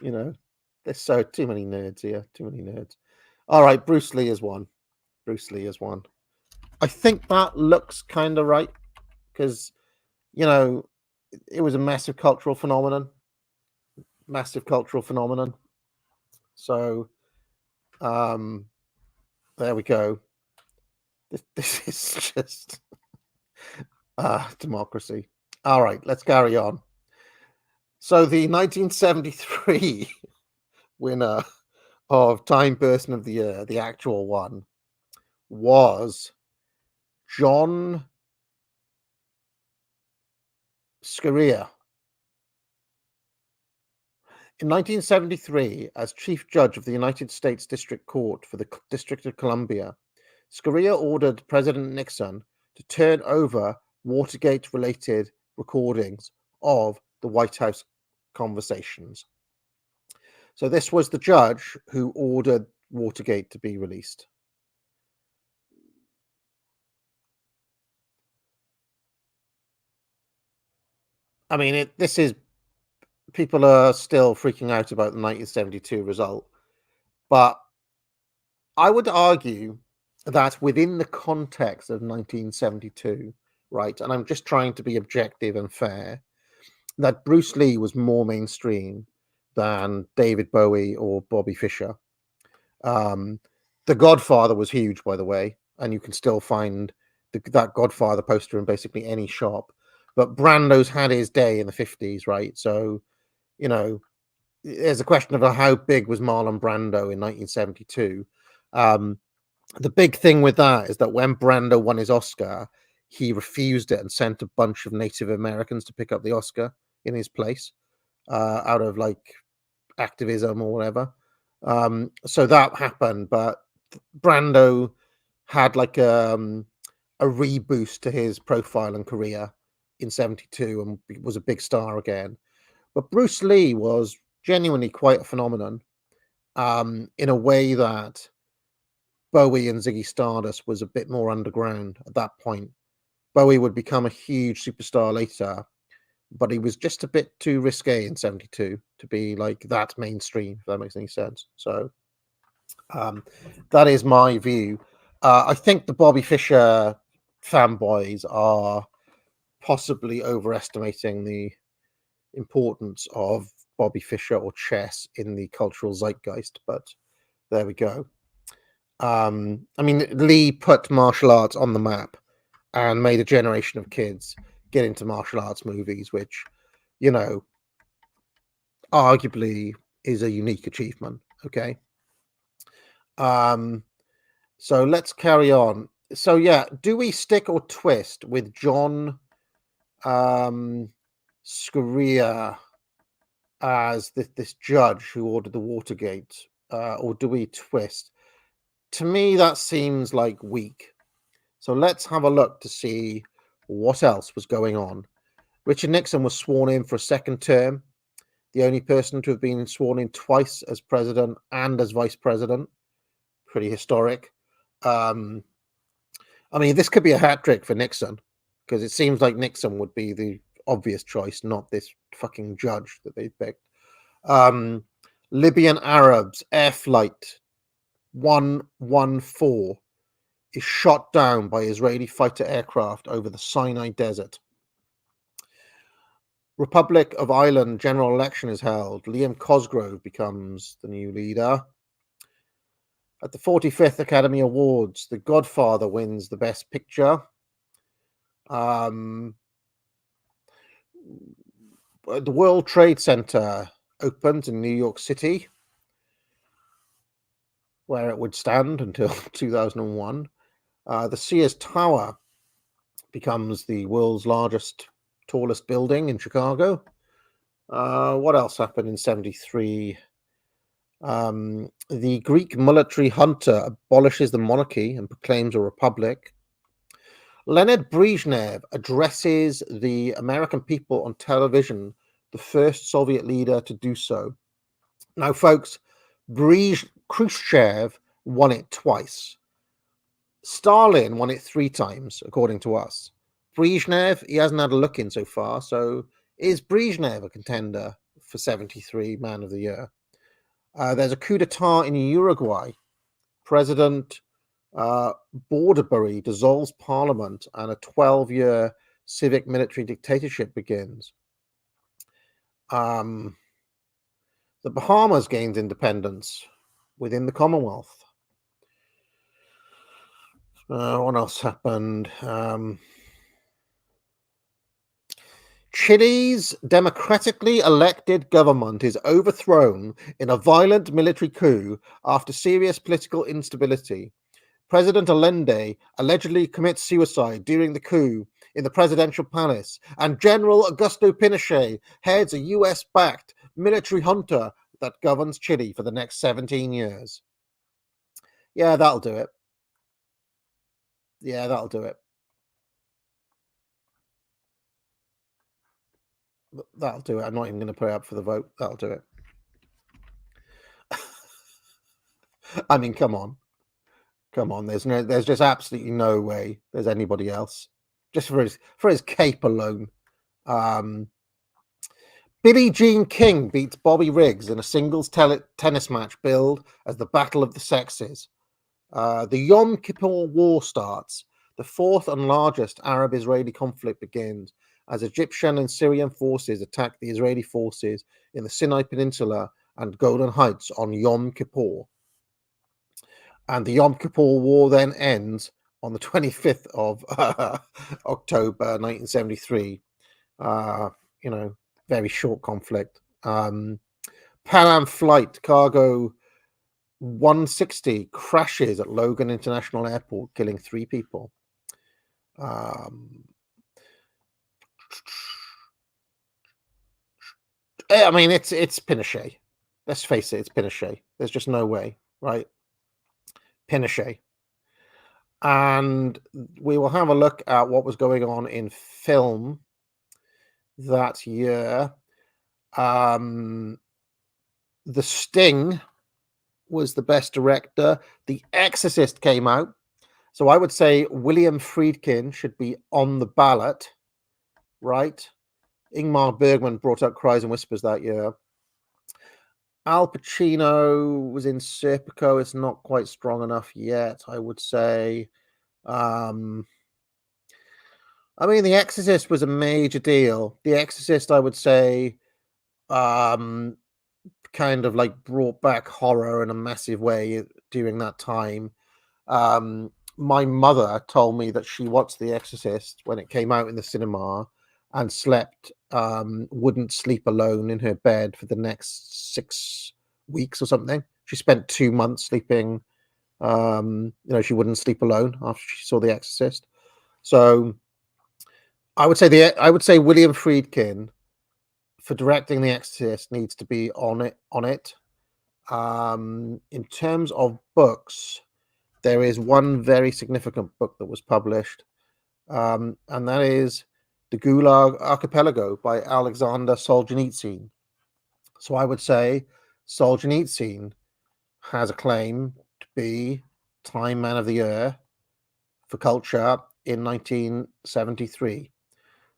You know, there's so too many nerds here. Too many nerds. All right, Bruce Lee is one. Bruce Lee is one. I think that looks kind of right because, you know, it was a massive cultural phenomenon. Massive cultural phenomenon. So, there we go. This is just democracy. All right, let's carry on. So the 1973 winner of Time Person of the Year, the actual one, was John Scalia. In 1973, as Chief Judge of the United States District Court for the District of Columbia, Scalia ordered President Nixon to turn over Watergate-related recordings of the White House conversations. So this was the judge who ordered Watergate to be released. I mean, people are still freaking out about the 1972 result, but I would argue that within the context of 1972, right, and I'm just trying to be objective and fair, that Bruce Lee was more mainstream than David Bowie or Bobby Fischer. The Godfather was huge, by the way, and you can still find that Godfather poster in basically any shop. But Brando's had his day in the 50s, right? So, you know, there's a question of how big was Marlon Brando in 1972. The big thing with that is that when Brando won his Oscar, he refused it and sent a bunch of Native Americans to pick up the Oscar in his place, out of like activism or whatever. So that happened, but Brando had like a reboost to his profile and career in 72 and was a big star again. But Bruce Lee was genuinely quite a phenomenon, in a way that Bowie and Ziggy Stardust was a bit more underground at that point. Bowie would become a huge superstar later, but he was just a bit too risque in 72 to be like that mainstream, if that makes any sense. So that is my view. I think the Bobby Fischer fanboys are possibly overestimating the importance of Bobby Fischer or chess in the cultural zeitgeist, but there we go. I mean, Lee put martial arts on the map and made a generation of kids get into martial arts movies, which, you know, arguably is a unique achievement. Okay. So let's carry on. So yeah, do we stick or twist with John Scalia as this judge who ordered the Watergate, or do we twist? To me, that seems like weak. So let's have a look to see what else was going on. Richard Nixon was sworn in for a second term, the only person to have been sworn in twice as president and as vice president. Pretty historic. I mean, this could be a hat trick for Nixon, because it seems like Nixon would be the obvious choice, not this fucking judge that they picked. Libyan Arabs Air Flight 114 is shot down by Israeli fighter aircraft over the Sinai Desert. Republic of Ireland general election is held. Liam Cosgrove becomes the new leader. At the 45th Academy Awards, The Godfather wins the Best Picture. The World Trade Center opens in New York City, where it would stand until 2001. The Sears Tower becomes the world's largest, tallest building in Chicago. What else happened in 73? The Greek military junta abolishes the monarchy and proclaims a republic. Leonid Brezhnev addresses the American people on television, the first Soviet leader to do so. Now, folks, Khrushchev won it twice. Stalin won it 3 times, according to us. Brezhnev, he hasn't had a look in so far. So is Brezhnev a contender for 73 Man of the Year. There's a coup d'etat in Uruguay. President Bordaberry dissolves parliament and a 12-year civic military dictatorship begins. The Bahamas gains independence within the Commonwealth. What else happened? Chile's democratically elected government is overthrown in a violent military coup after serious political instability. President Allende allegedly commits suicide during the coup in the presidential palace, and General Augusto Pinochet heads a US-backed military junta that governs Chile for the next 17 years. Yeah, that'll do it. Yeah, that'll do it. That'll do it. I'm not even going to put it up for the vote. That'll do it. I mean, come on. Come on. There's just absolutely no way there's anybody else. Just for his cape alone. Billie Jean King beats Bobby Riggs in a singles tennis match billed as the Battle of the Sexes. The Yom Kippur War starts. The fourth and largest Arab-Israeli conflict begins as Egyptian and Syrian forces attack the Israeli forces in the Sinai Peninsula and Golan Heights on Yom Kippur. And the Yom Kippur War then ends on the 25th of October 1973. Very short conflict. Pan Am flight cargo 160 crashes at Logan International Airport, killing 3 people. I mean, it's Pinochet. Let's face it, it's Pinochet. There's just no way, right? Pinochet. And we will have a look at what was going on in film that year. The Sting was the best director. The Exorcist came out. So I would say William Friedkin should be on the ballot, right? Ingmar Bergman brought out Cries and Whispers that year. Al Pacino was in Serpico. It's not quite strong enough yet, I would say. I mean, The Exorcist was a major deal. The Exorcist, I would say, kind of like brought back horror in a massive way during that time. My mother told me that she watched The Exorcist when it came out in the cinema and wouldn't sleep alone in her bed for the next 6 weeks or something. She spent 2 months sleeping. She wouldn't sleep alone after she saw The Exorcist. So I would say William Friedkin for directing The Exorcist needs to be on it. In terms of books, there is one very significant book that was published, and that is The Gulag Archipelago by Alexander Solzhenitsyn. So I would say Solzhenitsyn has a claim to be Time Man of the Year for culture in 1973.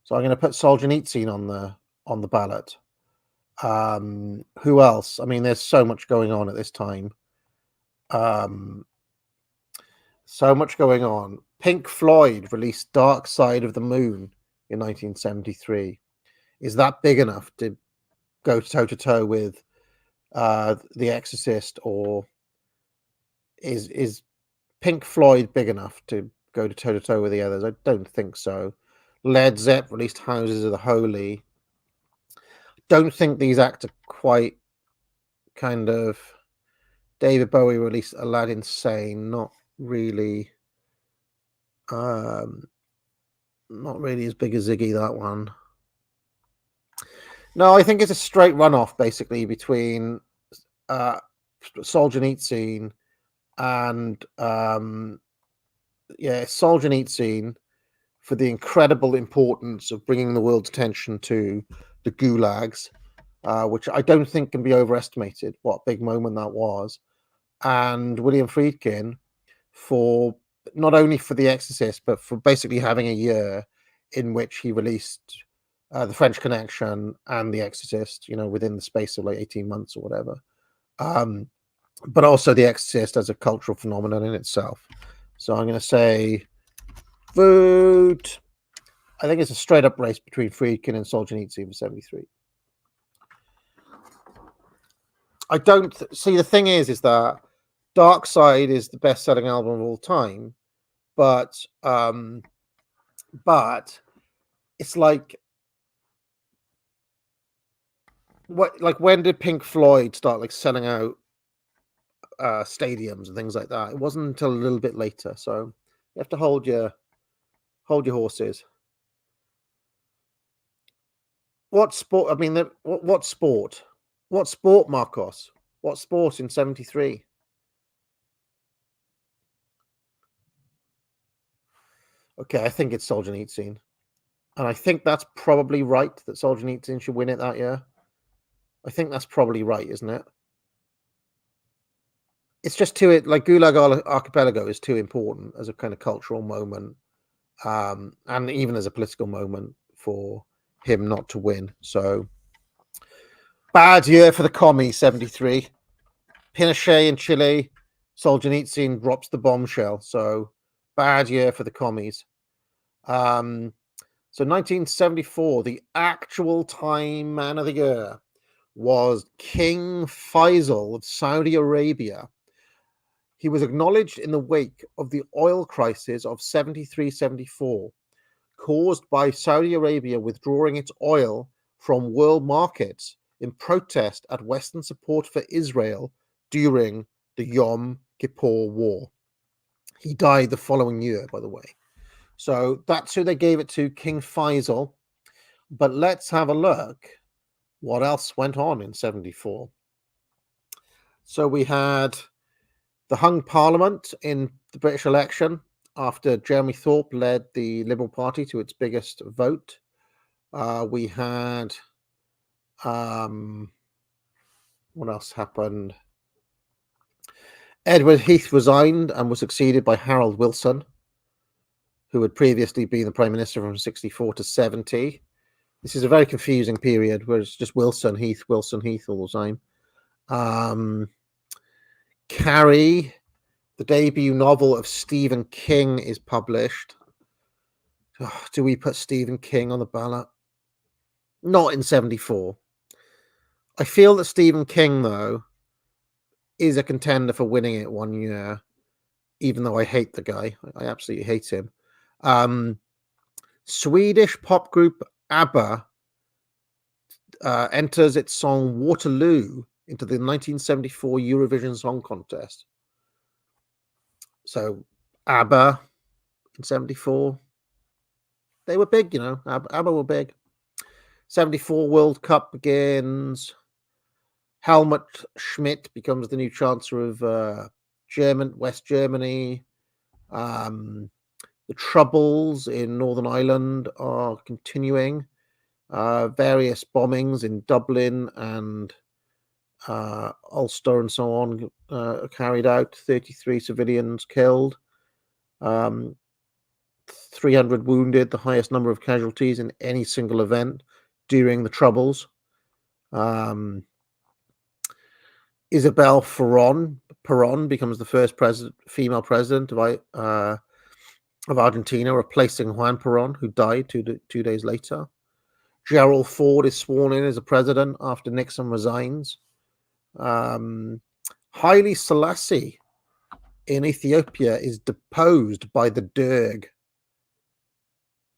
So I'm going to put Solzhenitsyn on the ballot. Who else? I mean, there's so much going on at this time. So much going on. Pink Floyd released Dark Side of the Moon in 1973. Is that big enough to go toe-to-toe with The Exorcist, or is Pink Floyd big enough to go toe-to-toe with the others? I don't think so. Led Zepp released Houses of the Holy. Don't think these acts are quite kind of... David Bowie released Aladdin Sane, not really as big as Ziggy, that one. No, I think it's a straight runoff basically between Solzhenitsyn and Solzhenitsyn for the incredible importance of bringing the world's attention to the gulags, which I don't think can be overestimated, what a big moment that was. And William Friedkin for not only for The Exorcist, but for basically having a year in which he released The French Connection and The Exorcist, within the space of like 18 months or whatever. But also The Exorcist as a cultural phenomenon in itself. So I'm going to say vote. I think it's a straight up race between Friedkin and Solzhenitsyn for 73. I don't see, the thing is that Dark Side is the best selling album of all time, but it's like, when did Pink Floyd start like selling out stadiums and things like that? It wasn't until a little bit later, so you have to hold your horses. What sport? I mean, what sport? What sport, Marcos? What sport in 73? Okay, I think it's Solzhenitsyn. And I think that's probably right, that Solzhenitsyn should win it that year. I think that's probably right, isn't it? It's just like Gulag Archipelago is too important as a kind of cultural moment, and even as a political moment for him not to win. So bad year for the commie, 73. Pinochet in Chile, Solzhenitsyn drops the bombshell. So bad year for the commies. So 1974, the actual Time Man of the Year was King Faisal of Saudi Arabia. He was acknowledged in the wake of the oil crisis of 73-74, caused by Saudi Arabia withdrawing its oil from world markets in protest at Western support for Israel during the Yom Kippur War. He died the following year, by the way. So that's who they gave it to, King Faisal. But let's have a look what else went on in 74. So we had the hung parliament in the British election after Jeremy Thorpe led the Liberal Party to its biggest vote. We had what else happened? Edward Heath resigned and was succeeded by Harold Wilson, who had previously been the Prime Minister from 64 to 70. This is a very confusing period where it's just Wilson, Heath all the time. Carrie, the debut novel of Stephen King, is published. Oh, do we put Stephen King on the ballot? Not in 74. I feel that Stephen King, though, is a contender for winning it one year, even though I hate the guy. I absolutely hate him. Swedish pop group ABBA enters its song Waterloo into the 1974 Eurovision Song Contest. So ABBA in 74, they were big, ABBA were big. 74 World Cup begins. Helmut Schmidt becomes the new Chancellor of West Germany. The Troubles in Northern Ireland are continuing. Various bombings in Dublin and Ulster and so on are carried out. 33 civilians killed. 300 wounded, the highest number of casualties in any single event during the Troubles. Isabel Perón becomes the first female president of Argentina, replacing Juan Perón, who died two days later. Gerald Ford is sworn in as a president after Nixon resigns. Haile Selassie in Ethiopia is deposed by the Derg,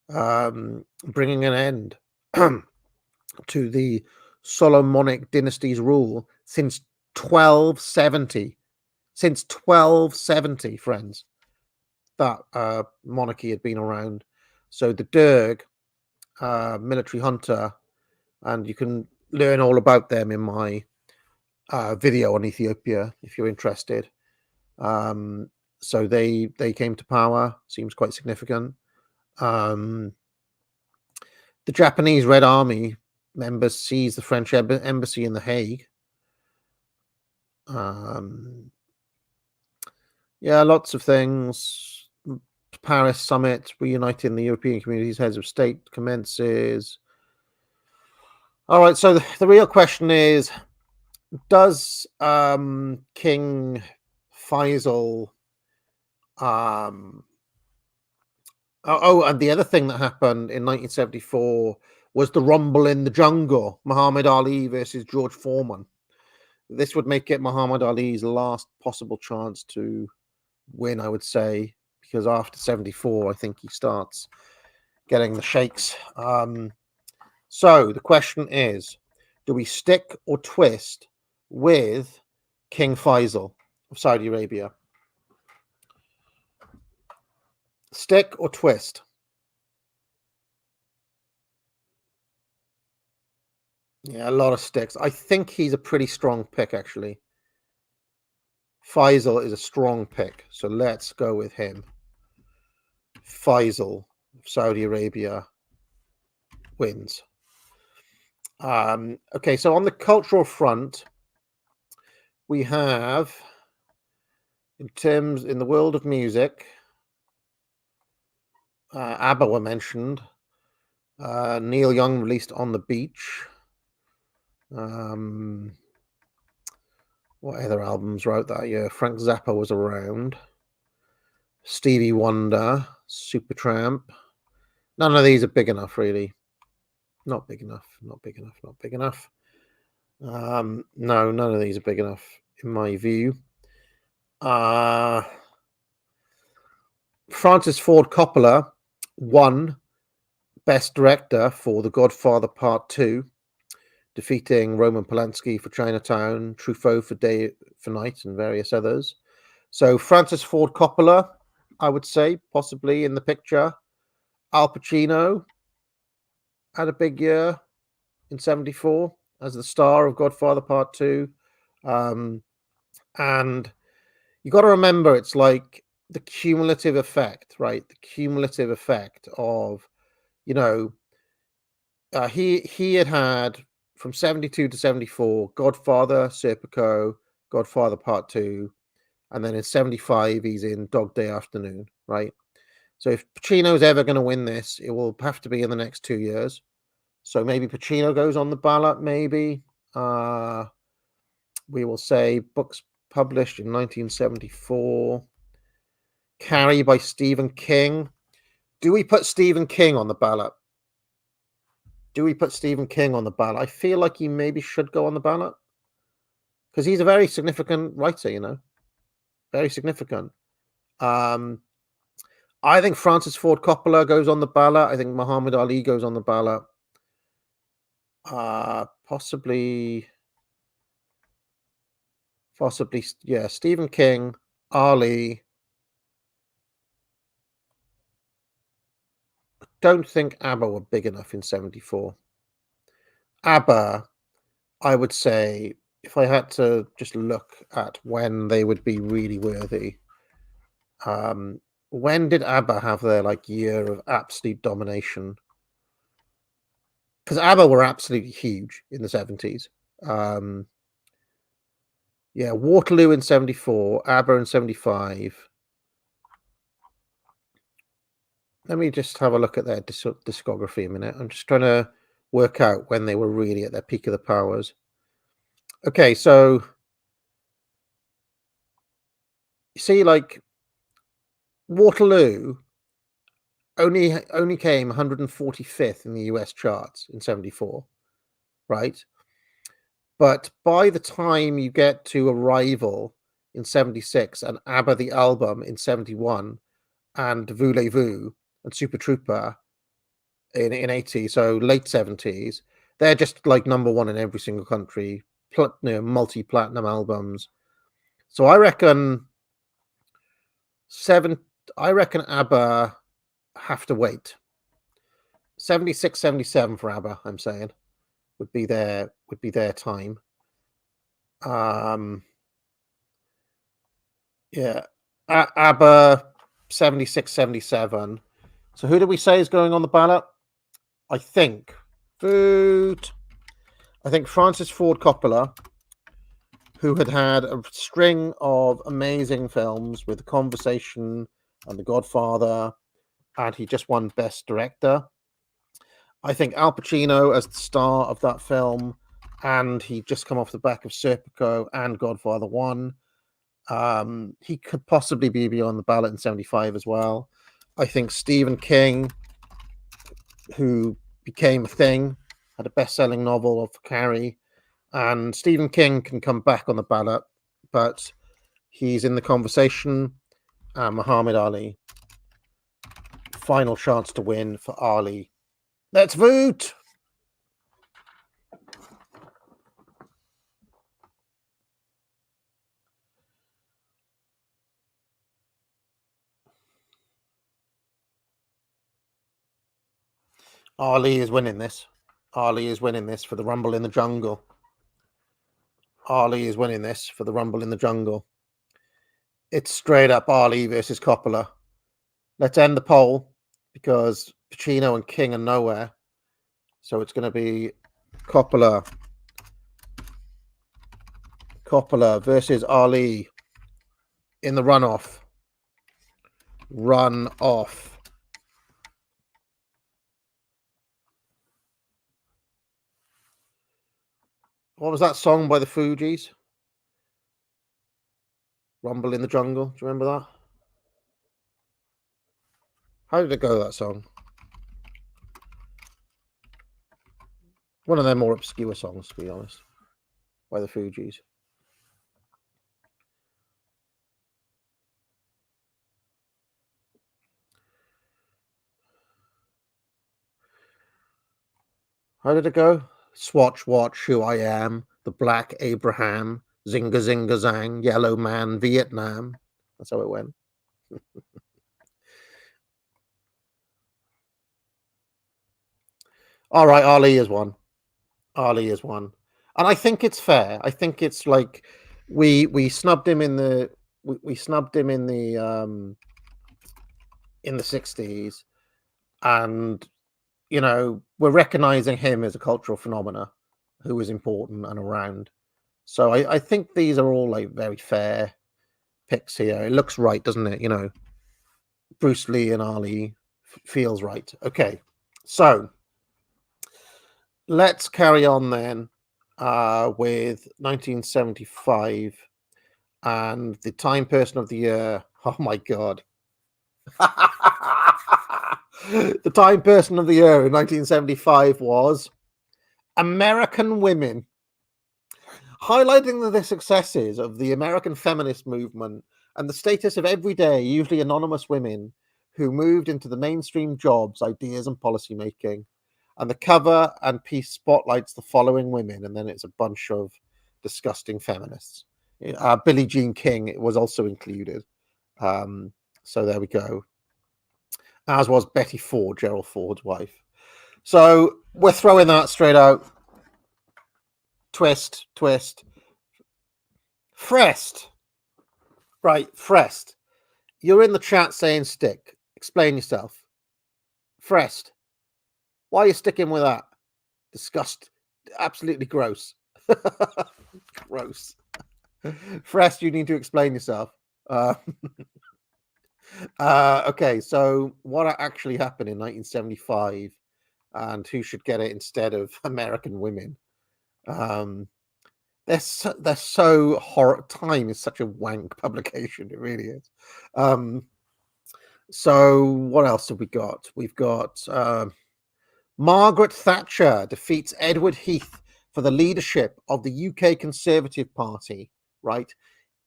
bringing an end to the Solomonic dynasty's rule since 1270. Since 1270, friends, that monarchy had been around. So the Derg, military junta, and you can learn all about them in my video on Ethiopia if you're interested. So they came to power, seems quite significant. The Japanese Red Army members seized the French embassy in The Hague. Lots of things. Paris summit reuniting the European communities heads of state commences. All right, so the real question is, does King Faisal and the other thing that happened in 1974 was the Rumble in the Jungle, Muhammad Ali versus George Foreman. This would make it Muhammad Ali's last possible chance to win, I would say, because after 74, I think he starts getting the shakes. So the question is, do we stick or twist with King Faisal of Saudi Arabia? Stick or twist? Yeah, a lot of sticks. I think he's a pretty strong pick, actually. Faisal is a strong pick, so let's go with him. Faisal of Saudi Arabia wins. Okay, so on the cultural front, we have, in the world of music, ABBA were mentioned. Neil Young released On the Beach. What other albums wrote that year? Frank Zappa was around. Stevie Wonder, Supertramp. None of these are big enough, really. Not big enough. No, none of these are big enough, in my view. Francis Ford Coppola won Best Director for The Godfather Part 2, defeating Roman Polanski for Chinatown, Truffaut for Day for Night, and various others. So Francis Ford Coppola, I would say, possibly in the picture. Al Pacino had a big year in 74 as the star of Godfather Part 2. And you got to remember, it's like the cumulative effect, right? The cumulative effect of, he had from 72 to 74, Godfather, Serpico, Godfather Part 2, and then in 75, he's in Dog Day Afternoon, right? So if Pacino's ever going to win this, it will have to be in the next 2 years. So maybe Pacino goes on the ballot, maybe. We will say books published in 1974. Carrie by Stephen King. Do we put Stephen King on the ballot? I feel like he maybe should go on the ballot because he's a very significant writer, very significant. I think Francis Ford Coppola goes on the ballot. I think Muhammad Ali goes on the ballot. Possibly, yeah, Stephen King, Ali. I don't think ABBA were big enough in 74. ABBA, I would say, if I had to just look at when they would be really worthy, when did ABBA have their year of absolute domination? Because ABBA were absolutely huge in the 70s. Yeah, Waterloo in 74, ABBA in 75. Let me just have a look at their discography a minute. I'm just trying to work out when they were really at their peak of the powers. Okay, so you see, Waterloo only came 145th in the US charts in 74, right? But by the time you get to Arrival in 76 and ABBA the album in 71 and Voulez-Vous and Super Trooper in 80, so late 70s, they're just number one in every single country, multi-platinum albums. So I reckon ABBA have to wait. 76, 77 for ABBA, I'm saying, would be their time. Yeah, ABBA 76, 77. So who do we say is going on the ballot? I think Francis Ford Coppola, who had a string of amazing films with The Conversation and The Godfather, and he just won Best Director. I think Al Pacino as the star of that film, and he'd just come off the back of Serpico and Godfather 1. He could possibly be on the ballot in 75 as well. I think Stephen King, who became a thing, had a best-selling novel of Carrie, and Stephen King can come back on the ballot, but he's in the conversation. Muhammad Ali. Final chance to win for Ali. Let's vote! Ali is winning this. Ali is winning this for the Rumble in the Jungle. Ali is winning this for the Rumble in the Jungle. It's straight up Ali versus Coppola. Let's end the poll because Pacino and King are nowhere. So it's going to be Coppola versus Ali in the runoff. Runoff. What was that song by the Fugees? Rumble in the Jungle. Do you remember that? How did it go, that song? One of their more obscure songs, to be honest, by the Fugees. How did it go? Swatch, watch, who I am, the Black Abraham, Zinga, Zinga, Zang, Yellow Man, Vietnam. That's how it went. All right, Ali is one. Ali is one. And I think it's fair. I think it's like we snubbed him in the we snubbed him in the 60s, and you know, we're recognizing him as a cultural phenomena who is important and around. So I think these are all like very fair picks here. It looks right, doesn't it? You know, Bruce Lee and Ali feels right. Okay, so let's carry on then with 1975 and the Time Person of the Year. Oh my God. The Time Person of the Year in 1975 was American Women, highlighting the successes of the American feminist movement and the status of everyday, usually anonymous women who moved into the mainstream jobs, ideas, and policy making. And the cover and piece spotlights the following women, and then it's a bunch of disgusting feminists. Billie Jean King was also included. So there we go. As was Betty Ford, Gerald Ford's wife. So we're throwing that straight out. Twist. Frest. Right, Frest. You're in the chat saying stick. Explain yourself. Frest. Why are you sticking with that? Disgust. Absolutely gross. Gross. Frest, you need to explain yourself. Okay, so what actually happened in 1975 and who should get it instead of American Women? They're so horrible. Time is such a wank publication. It really is. So what else have we got? We've got Margaret Thatcher defeats Edward Heath for the leadership of the UK Conservative Party, right?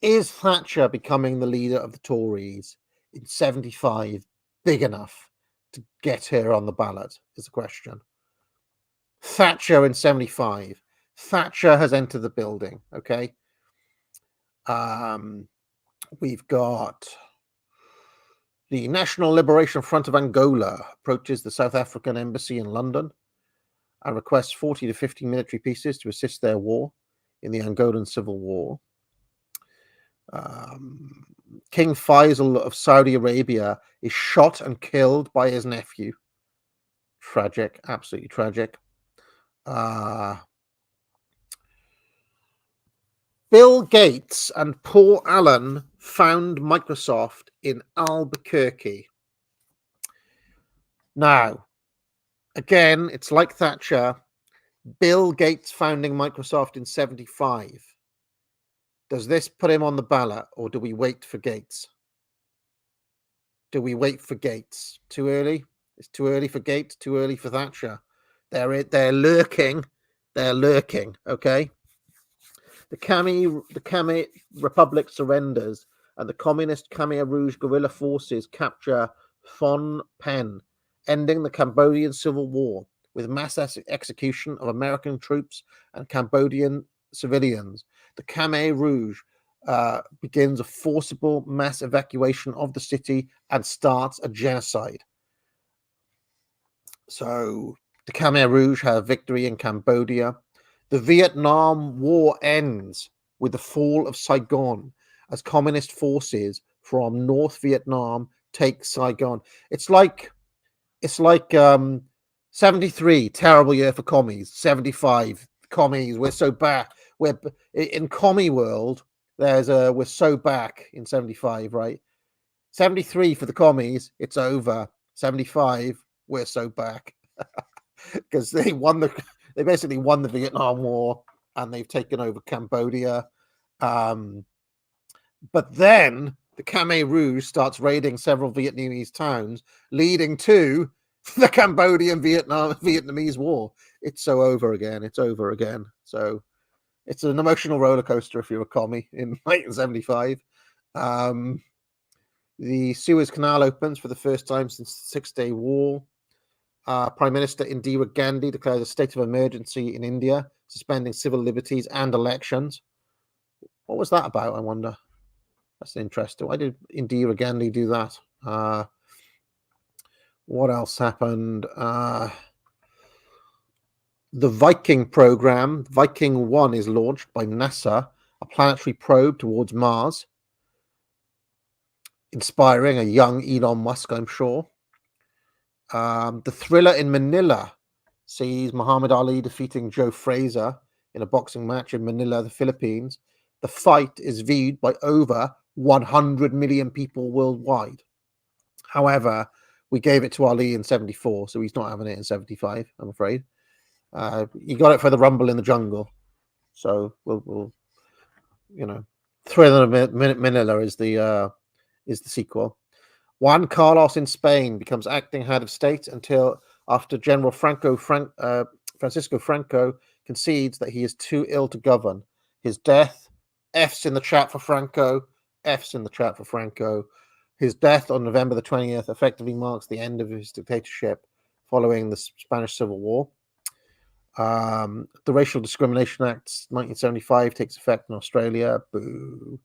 Is Thatcher becoming the leader of the Tories in 75 big enough to get her on the ballot is the question. Thatcher in 75. Thatcher has entered the building, okay? We've got the National Liberation Front of Angola approaches the South African embassy in London and requests 40 to 50 military pieces to assist their war in the Angolan Civil War. King Faisal of Saudi Arabia is shot and killed by his nephew. Tragic, absolutely tragic. Bill Gates and Paul Allen found Microsoft in Albuquerque. Now, again, it's like Thatcher. Bill Gates founding Microsoft in 75. Does this put him on the ballot, or do we wait for Gates? Do we wait for Gates? Too early? It's too early for Gates, too early for Thatcher. They're lurking. They're lurking, okay? The Khmer Republic surrenders, and the communist Khmer Rouge guerrilla forces capture Phnom Penh, ending the Cambodian Civil War with mass execution of American troops and Cambodian civilians. The Khmer Rouge begins a forcible mass evacuation of the city and starts a genocide. So the Khmer Rouge have victory in Cambodia. The Vietnam War ends with the fall of Saigon as communist forces from North Vietnam take Saigon. It's like 73, terrible year for commies. 75, commies, we're so back. We're in commie world. We're so back in 75, right? 73 for the commies, it's over. 75, we're so back because they basically won the Vietnam War and they've taken over Cambodia. But then the Khmer Rouge starts raiding several Vietnamese towns, leading to the Cambodian-Vietnamese War. It's so over again. It's over again. So it's an emotional roller coaster if you're a commie in 1975. The Suez Canal opens for the first time since the Six-Day War. Prime Minister Indira Gandhi declares a state of emergency in India, suspending civil liberties and elections. What was that about, I wonder? That's interesting. Why did Indira Gandhi do that? What else happened? The Viking program, Viking 1, is launched by NASA, a planetary probe towards Mars, inspiring a young Elon Musk, I'm sure. The Thriller in Manila sees Muhammad Ali defeating Joe Frazier in a boxing match in Manila, the Philippines. The fight is viewed by over 100 million people worldwide. However, we gave it to Ali in 74, so he's not having it in 75, I'm afraid. He got it for the Rumble in the Jungle. So we'll Thriller in Manila is the sequel. Juan Carlos in Spain becomes acting head of state until after General Francisco Franco concedes that he is too ill to govern. His death, F's in the chat for Franco, F's in the chat for Franco. His death on November the 20th effectively marks the end of his dictatorship following the Spanish Civil War. The Racial Discrimination Act 1975 takes effect in Australia. Boo.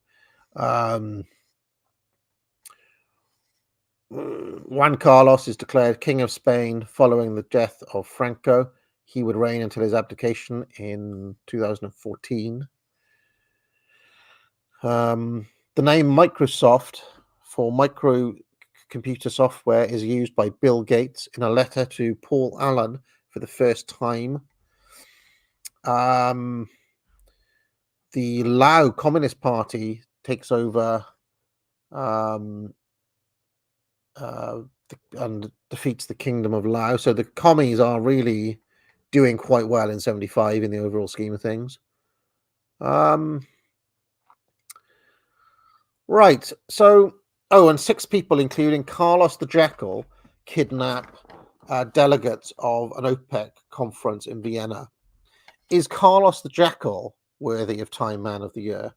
Juan Carlos is declared King of Spain following the death of Franco. He would reign until his abdication in 2014. The name Microsoft for microcomputer software is used by Bill Gates in a letter to Paul Allen for the first time. The Lao Communist Party takes over and defeats the Kingdom of Laos. So the commies are really doing quite well in 75 in the overall scheme of things. Right. So, and 6 people, including Carlos the Jackal, kidnap delegates of an OPEC conference in Vienna. Is Carlos the Jackal worthy of Time Man of the Year?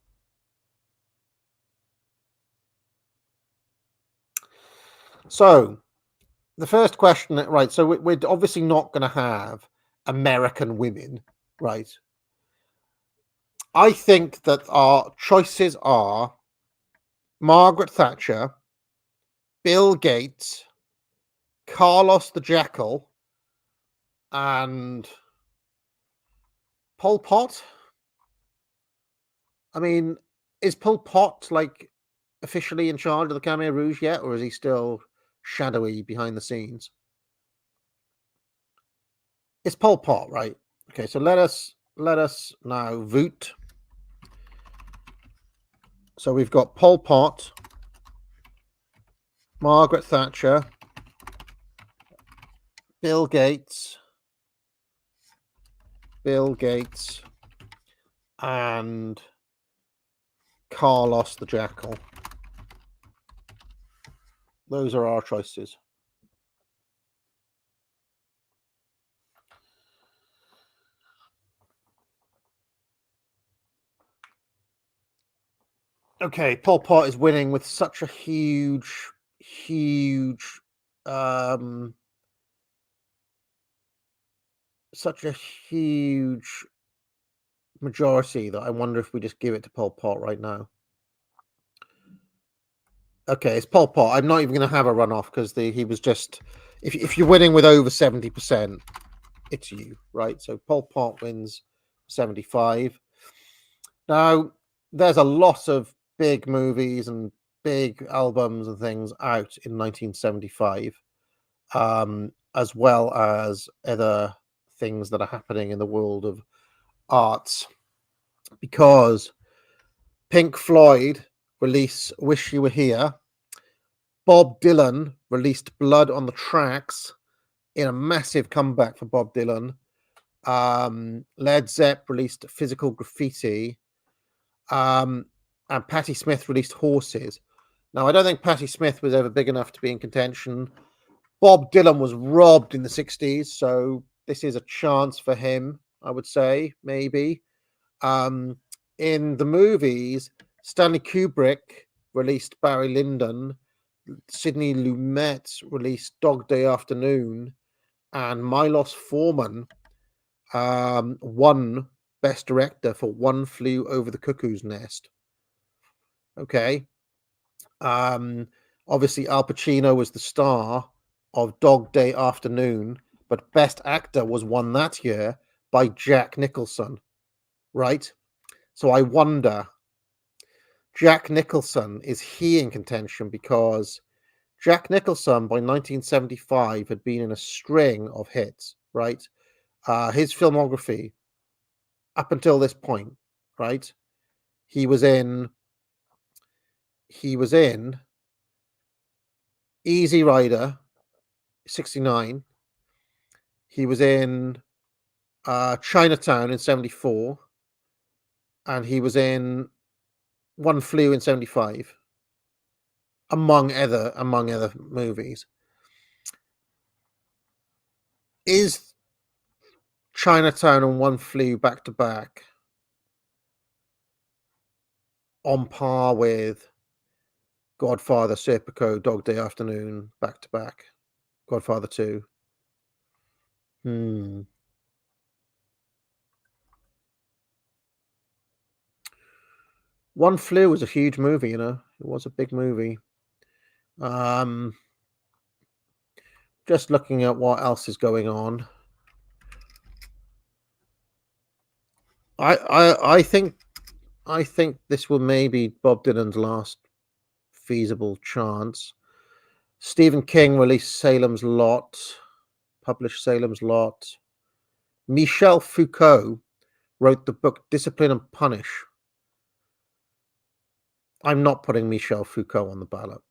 So, the first question, right, so we're obviously not going to have American women, right? I think that our choices are Margaret Thatcher, Bill Gates, Carlos the Jackal, and Pol Pot. I mean, is Pol Pot officially in charge of the Khmer Rouge yet, or is he still shadowy behind the scenes? It's Pol Pot, right? Okay, so let us now vote. So we've got Pol Pot, Margaret Thatcher, Bill Gates, and Carlos the Jackal. Those are our choices. Okay, Pol Pot is winning with such a huge majority that I wonder if we just give it to Pol Pot right now. Okay, it's Pol Pot. I'm not even going to have a runoff because he was just. If you're winning with over 70%, it's you, right? So Pol Pot wins 75. Now, there's a lot of big movies and big albums and things out in 1975, as well as other things that are happening in the world of arts, because Pink Floyd released Wish You Were Here. Bob Dylan released Blood on the Tracks in a massive comeback for Bob Dylan. Led Zepp released Physical Graffiti. And Patti Smith released Horses. Now, I don't think Patti Smith was ever big enough to be in contention. Bob Dylan was robbed in the 60s, so this is a chance for him, I would say, maybe. In the movies, Stanley Kubrick released Barry Lyndon, Sidney Lumet released Dog Day Afternoon, and Milos Forman won Best Director for One Flew Over the Cuckoo's Nest. Okay. Obviously, Al Pacino was the star of Dog Day Afternoon, but Best Actor was won that year by Jack Nicholson, right? So I wonder, Jack Nicholson, is he in contention? Because Jack Nicholson, by 1975, had been in a string of hits, right? His filmography, up until this point, right? He was in Easy Rider, 69. He was in Chinatown in 74. And he was in One Flew in 75. Among other movies. Is Chinatown and One Flew back to back on par with Godfather, Serpico, Dog Day Afternoon, back to back? Godfather 2. One Flew was a huge movie, you know. It was a big movie. Just looking at what else is going on. I think this will maybe Bob Dylan's last feasible chance. Stephen King released Salem's Lot, published Salem's Lot. Michel Foucault wrote the book Discipline and Punish. I'm not putting Michel Foucault on the ballot.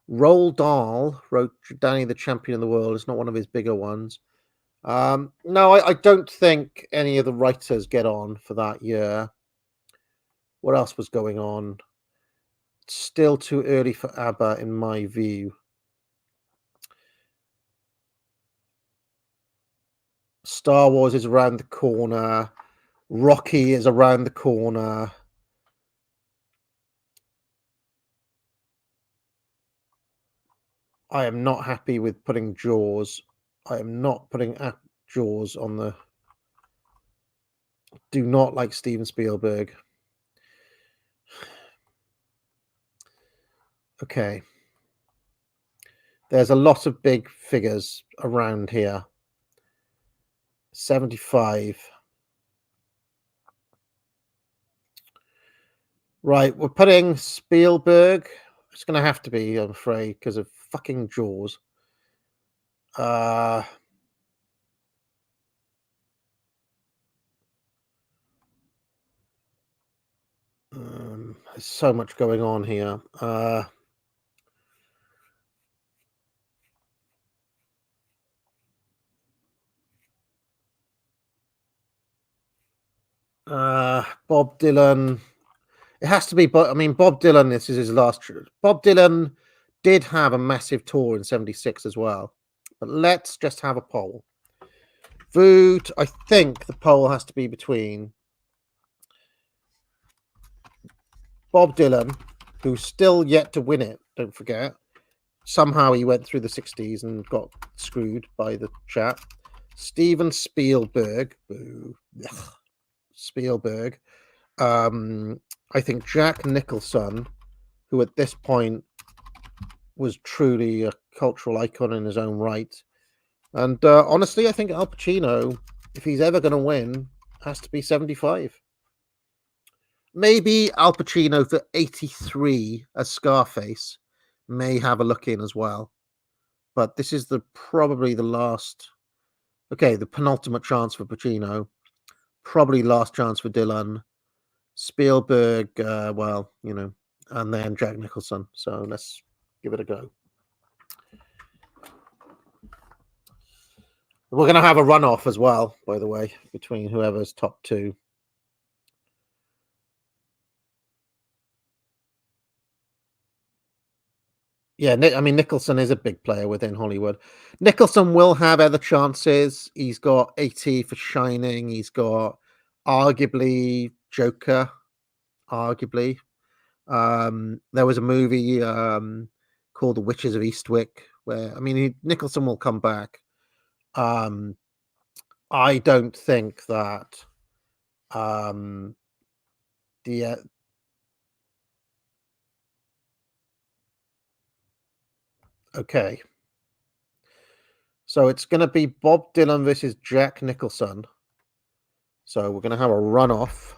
Roald Dahl wrote Danny the Champion of the World. It's not one of his bigger ones. No, I don't think any of the writers get on for that year. What else was going on? Still too early for ABBA, in my view. Star Wars is around the corner. Rocky is around the corner. I am not happy with putting Jaws. I am not putting Jaws on the... Do not like Steven Spielberg. Okay. There's a lot of big figures around here. 75. Right, we're putting Spielberg. It's going to have to be, I'm afraid, because of fucking Jaws. There's so much going on here. Bob Dylan. It has to be, but I mean, Bob Dylan. This is his last. Bob Dylan did have a massive tour in '76 as well. But let's just have a poll. Vote. I think the poll has to be between Bob Dylan, who's still yet to win it. Don't forget. Somehow he went through the '60s and got screwed by the chat. Steven Spielberg. Boo. Ugh. Spielberg. I think Jack Nicholson, who at this point was truly a cultural icon in his own right. And honestly, I think Al Pacino, if he's ever going to win, has to be 75. Maybe Al Pacino for 83 as Scarface may have a look in as well. But this is probably the last, the penultimate chance for Pacino. Probably last chance for Dylan. Spielberg, and then Jack Nicholson. So let's give it a go. We're going to have a runoff as well, by the way, between whoever's top two. Yeah, Nicholson is a big player within Hollywood. Nicholson will have other chances. He's got 80 for Shining. He's got arguably Joker. Arguably. There was a movie called The Witches of Eastwick where, Nicholson will come back. I don't think that okay. So it's going to be Bob Dylan versus Jack Nicholson. So we're going to have a runoff.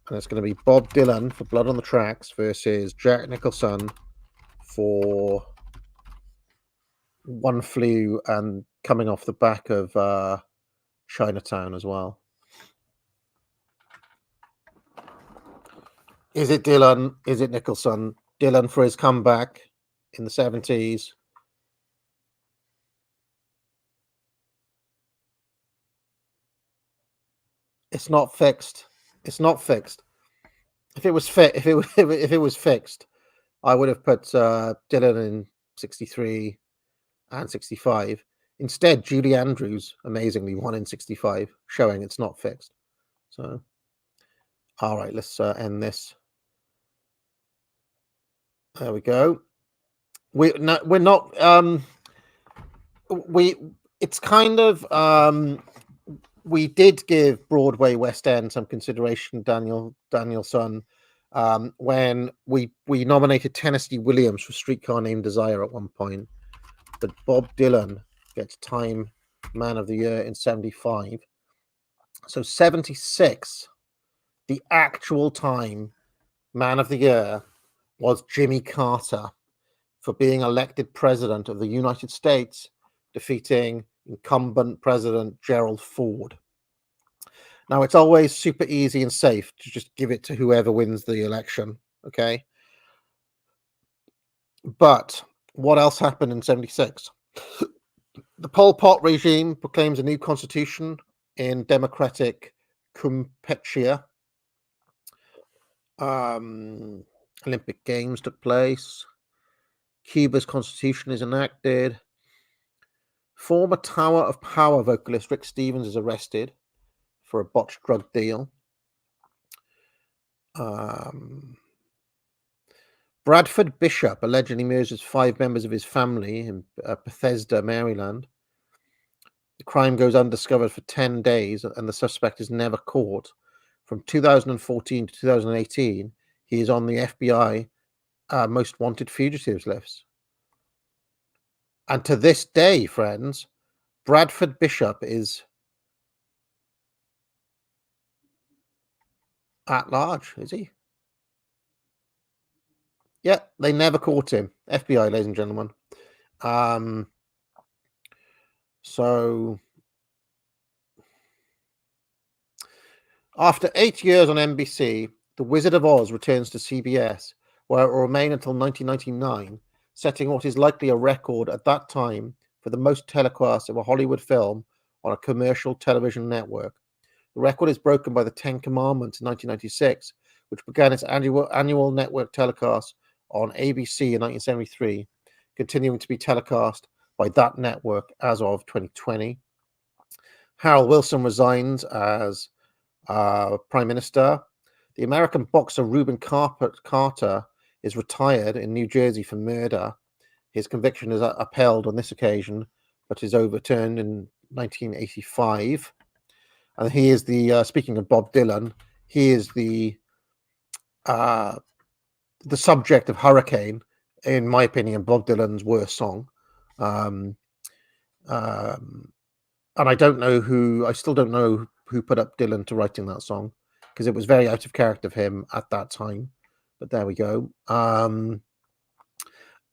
And it's going to be Bob Dylan for Blood on the Tracks versus Jack Nicholson for One Flew and coming off the back of Chinatown as well. Is it Dylan? Is it Nicholson? Dylan for his comeback in the 70s. It's not fixed. It's not fixed. If it was if it was fixed, I would have put Dylan in 63 and 65. Instead, Julie Andrews amazingly won in 65, showing it's not fixed. So, all right, let's end this. There we go. We're not. It's kind of. We did give Broadway West End some consideration, Danielson, when we nominated Tennessee Williams for Streetcar Named Desire at one point, but Bob Dylan gets Time Man of the Year in 75. So 76, the actual Time Man of the Year was Jimmy Carter for being elected president of the United States, defeating incumbent President Gerald Ford. Now, it's always super easy and safe to just give it to whoever wins the election, okay? But what else happened in 76? The Pol Pot regime proclaims a new constitution in democratic Campeche. Olympic Games took place. Cuba's constitution is enacted. Former Tower of Power vocalist Rick Stevens is arrested for a botched drug deal. Bradford Bishop allegedly murders 5 members of his family in Bethesda, Maryland. The crime goes undiscovered for 10 days and the suspect is never caught. From 2014 to 2018, he is on the FBI most wanted fugitives list. And to this day, friends, Bradford Bishop is at large, is he? Yeah, they never caught him. FBI, ladies and gentlemen. So after 8 years on NBC, The Wizard of Oz returns to CBS, where it will remain until 1999, setting what is likely a record at that time for the most telecasts of a Hollywood film on a commercial television network. The record is broken by the Ten Commandments in 1996, which began its annual network telecast on ABC in 1973, continuing to be telecast by that network as of 2020. Harold Wilson resigns as Prime Minister. The American boxer Rubin Carter is retired in New Jersey for murder. His conviction is upheld on this occasion, but is overturned in 1985. And he is speaking of Bob Dylan, he is the subject of Hurricane, in my opinion, Bob Dylan's worst song. And I still don't know who put up Dylan to writing that song, because it was very out of character of him at that time. But there we go.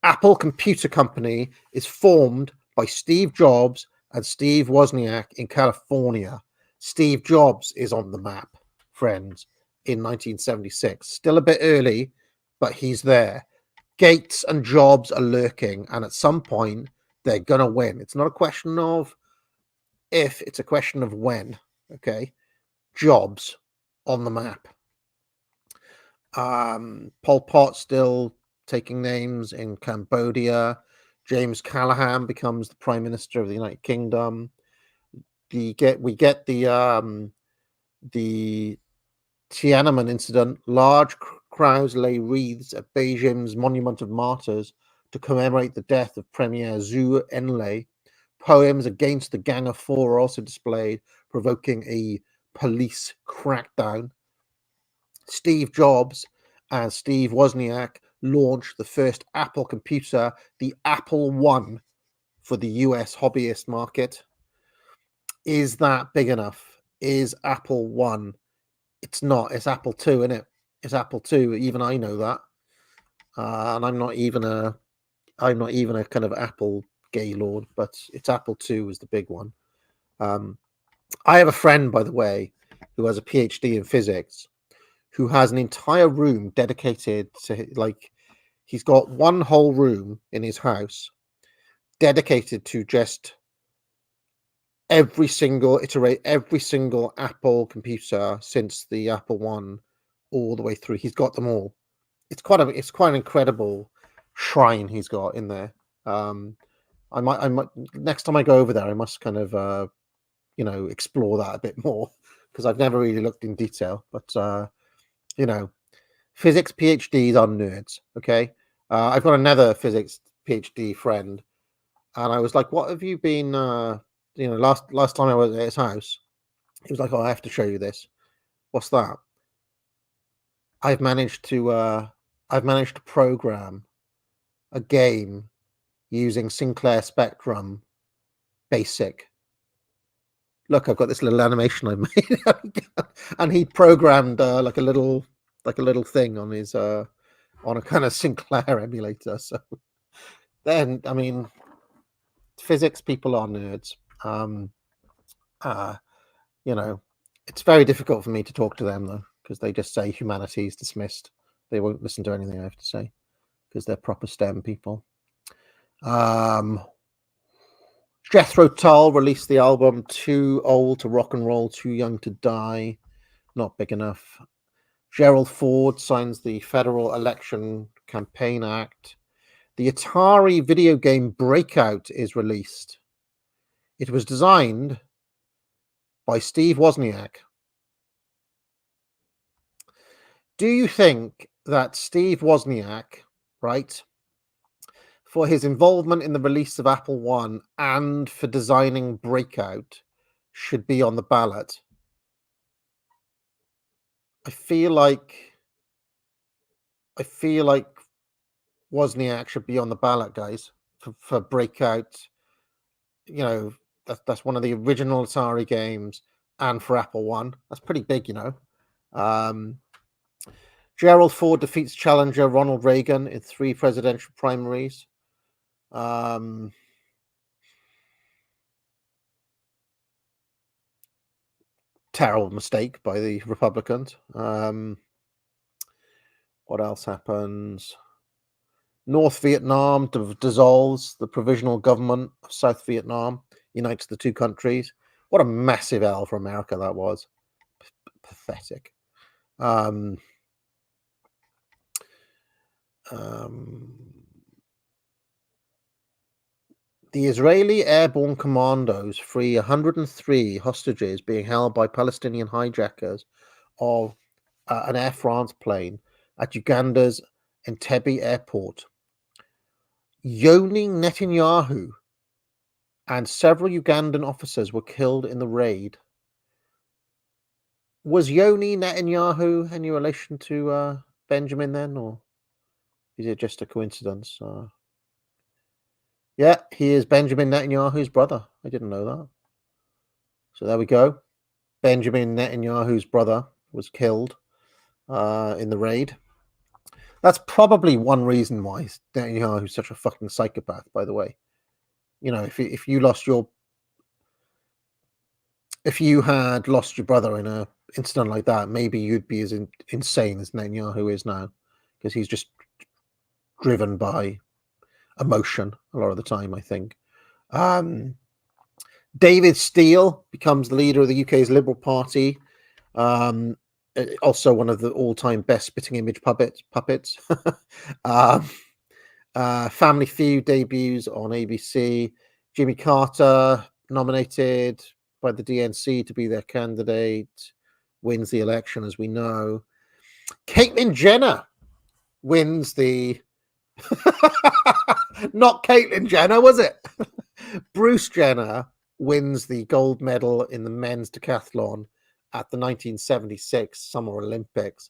Apple Computer Company is formed by Steve Jobs and Steve Wozniak in California. Steve Jobs is on the map, friends, in 1976. Still a bit early, but he's there. Gates and Jobs are lurking, and at some point, they're going to win. It's not a question of if, it's a question of when. Okay? Jobs on the map. Pol Pot still taking names in Cambodia. James Callaghan becomes the Prime Minister of the United Kingdom. We get the Tiananmen incident. Large crowds lay wreaths at Beijing's Monument of Martyrs to commemorate the death of Premier Zhou Enlai. Poems against the Gang of Four are also displayed, provoking a police crackdown. Steve Jobs and Steve Wozniak launched the first Apple computer, the Apple I, for the US hobbyist market. Is that big enough? Is Apple I? It's not. It's Apple II, isn't it? It's Apple II. Even I know that, and I'm not even a kind of Apple gaylord, but it's Apple II is the big one. I have a friend, by the way, who has a PhD in physics, who has an entire room dedicated to, like, he's got one whole room in his house dedicated to just every single Apple computer since the Apple I all the way through. He's got them all. It's quite an incredible shrine he's got in there. I might next time I go over there, I must kind of explore that a bit more, because I've never really looked in detail. But physics PhDs are nerds. Okay, I've got another physics PhD friend, and I was like, "What have you been?" Last time I was at his house, he was like, "Oh, I have to show you this." What's that? I've managed to program a game using Sinclair Spectrum Basic. Look, I've got this little animation I made, and he programmed like a little thing on his on a kind of Sinclair emulator. So then, I mean, physics people are nerds. It's very difficult for me to talk to them though, because they just say humanities dismissed. They won't listen to anything I have to say, because they're proper STEM people. Jethro Tull released the album Too Old to Rock and Roll, Too Young to Die. Not big enough. Gerald Ford signs the Federal Election Campaign Act. The Atari video game Breakout is released. It was designed by Steve Wozniak. Do you think that Steve Wozniak, right, for his involvement in the release of Apple I and for designing Breakout, should be on the ballot? I feel like Wozniak should be on the ballot, guys, for Breakout. That's one of the original Atari games, and for Apple I. That's pretty big, Gerald Ford defeats challenger Ronald Reagan in 3 presidential primaries. Terrible mistake by the Republicans. What else happens? North Vietnam dissolves the provisional government of South Vietnam, unites the two countries. What a massive L for America that was. pathetic. The Israeli airborne commandos free 103 hostages being held by Palestinian hijackers of an Air France plane at Uganda's Entebbe airport. Yoni Netanyahu and several Ugandan officers were killed in the raid. Was Yoni Netanyahu any relation to Benjamin then, or is it just a coincidence? Yeah, he is Benjamin Netanyahu's brother. I didn't know that. So there we go. Benjamin Netanyahu's brother was killed in the raid. That's probably one reason why Netanyahu's such a fucking psychopath, by the way. You know, if you had lost your brother in a incident like that, maybe you'd be as insane as Netanyahu is now, because he's just driven by emotion a lot of the time, I think. David Steele becomes the leader of the UK's Liberal Party. Also one of the all-time best spitting image puppets. Family Feud debuts on ABC. Jimmy Carter, nominated by the DNC to be their candidate, wins the election, as we know. Caitlyn Jenner wins the... Not Caitlyn Jenner, was it? Bruce Jenner wins the gold medal in the men's decathlon at the 1976 Summer Olympics.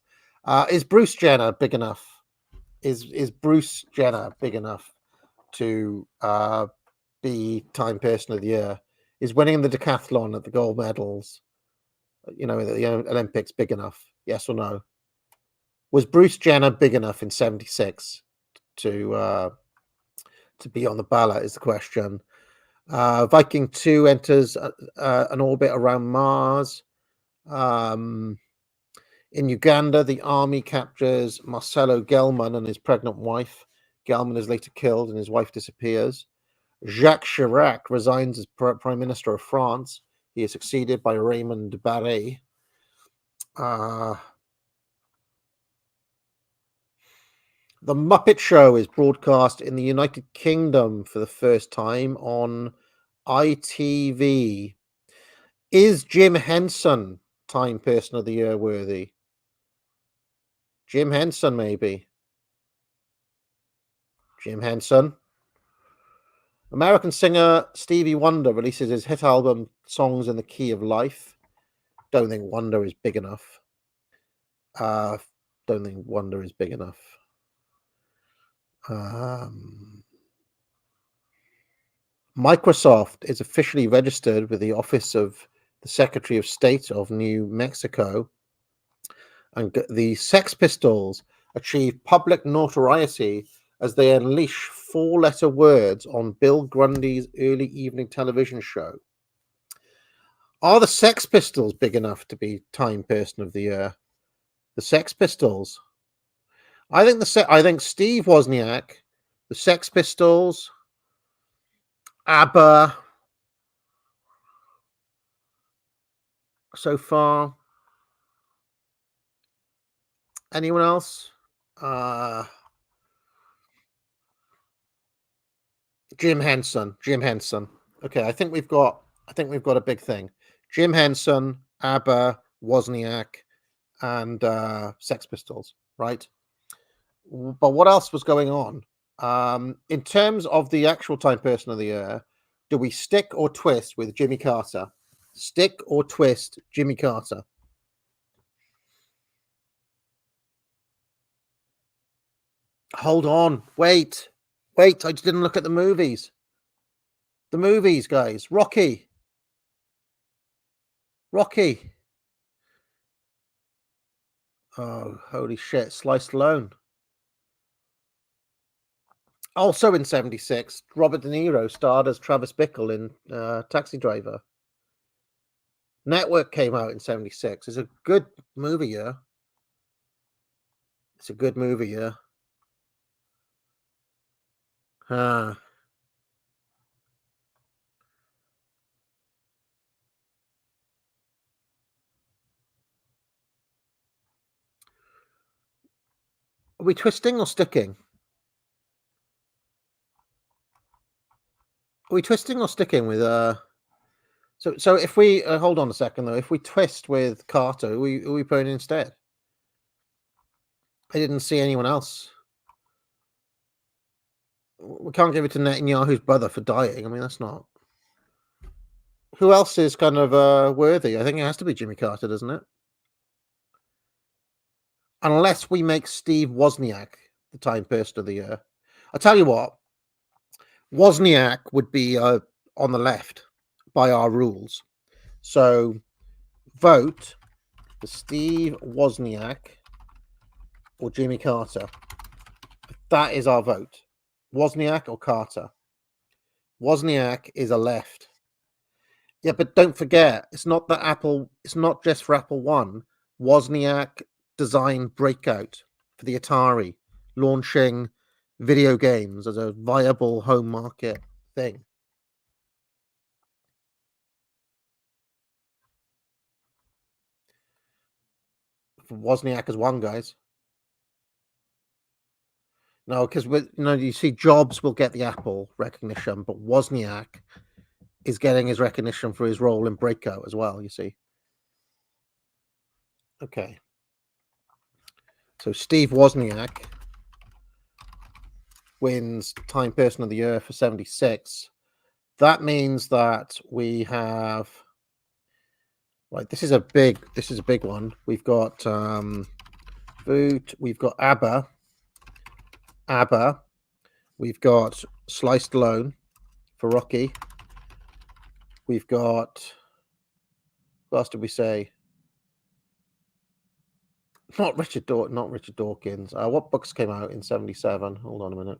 Is Bruce Jenner big enough? Is Bruce Jenner big enough to be Time Person of the Year? Is winning the decathlon at the gold medals, you know, the Olympics, big enough? Yes or no? Was Bruce Jenner big enough in '76 to be on the ballot? Is the question. Viking 2 enters an orbit around Mars. In Uganda, the army captures Marcelo Gelman and his pregnant wife. Gelman is later killed and his wife disappears. Jacques Chirac resigns as Prime Minister of France. He is succeeded by Raymond Barre. The Muppet Show is broadcast in the United Kingdom for the first time on ITV. Is Jim Henson Time Person of the Year worthy? Jim Henson, maybe. Jim Henson. American singer Stevie Wonder releases his hit album Songs in the Key of Life. Don't think Wonder is big enough. Microsoft is officially registered with the Office of the Secretary of State of New Mexico, and the Sex Pistols achieve public notoriety as they unleash 4-letter words on Bill Grundy's early evening television show. Are the Sex Pistols big enough to be Time Person of the Year? The Sex Pistols. I think Steve Wozniak, the Sex Pistols, ABBA. So far. Anyone else? Jim Henson. Okay, I think we've got a big thing. Jim Henson, ABBA, Wozniak, and Sex Pistols, right? But what else was going on? In terms of the actual Time Person of the Year, do we stick or twist with Jimmy Carter? Stick or twist Jimmy Carter? Hold on. Wait. I just didn't look at the movies. The movies, guys. Rocky. Oh, holy shit. Sly Stallone. Also in 76, Robert De Niro starred as Travis Bickle in Taxi Driver. Network came out in 76. It's a good movie, yeah. Are we twisting or sticking? Are we twisting or sticking with So if we hold on a second though, if we twist with Carter, who we putting instead? I didn't see anyone else. We can't give it to Netanyahu's brother for dying. I mean, that's not. Who else is kind of worthy? I think it has to be Jimmy Carter, doesn't it? Unless we make Steve Wozniak the Time Person of the Year. I'll tell you what, Wozniak would be on the left by our rules. So vote for Steve Wozniak or Jimmy Carter. That is our vote. Wozniak or Carter. Wozniak is a left. Yeah, but don't forget, it's not just for Apple One. Wozniak designed Breakout for the Atari, launching video games as a viable home market thing. Wozniak as one, guys. No, because you see, Jobs will get the Apple recognition, but Wozniak is getting his recognition for his role in Breakout as well. You see. Okay. So Steve Wozniak wins Time Person of the Year for 76. That means that we have. Right, this is a big one. We've got Boot, we've got ABBA, we've got Sly Stallone for Rocky. We've got, what else did we say? Not Richard Dawkins. What books came out in 77? Hold on a minute.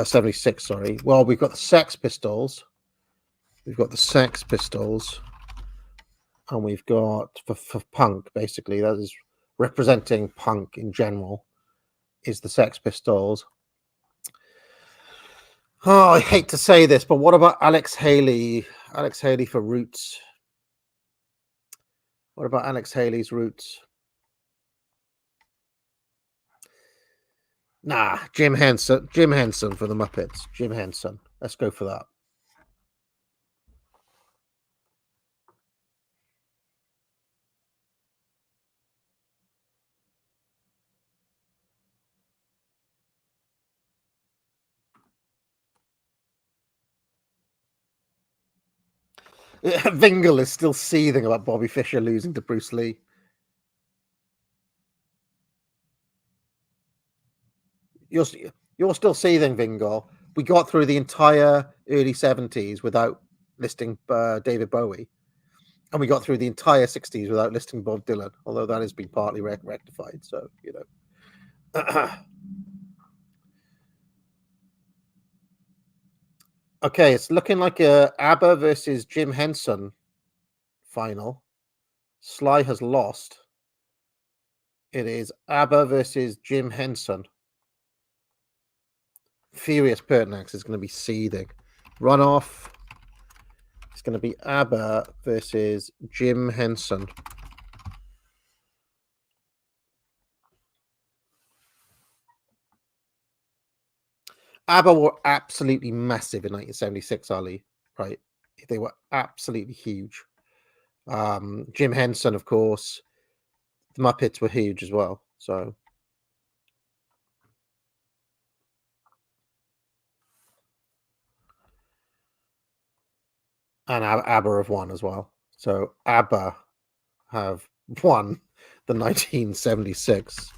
76, sorry. Well, we've got the Sex Pistols. And we've got for punk, basically, that is representing punk in general, is the Sex Pistols. Oh, I hate to say this, but what about Alex Haley? Alex Haley for Roots. What about Alex Haley's Roots? Nah, Jim Henson. Jim Henson for the Muppets. Jim Henson. Let's go for that. Vingle is still seething about Bobby Fischer losing to Bruce Lee. You're still seething, Vingle. We got through the entire early 70s without listing David Bowie. And we got through the entire 60s without listing Bob Dylan, although that has been partly rectified. So, you know. Okay, it's looking like a ABBA versus Jim Henson final. Sly has lost. It is ABBA versus Jim Henson. Furious Pertinax is going to be seething. Runoff. It's going to be ABBA versus Jim Henson. ABBA were absolutely massive in 1976, Ali, right? They were absolutely huge. Jim Henson, of course. The Muppets were huge as well. So, and ABBA have won as well. So ABBA have won the 1976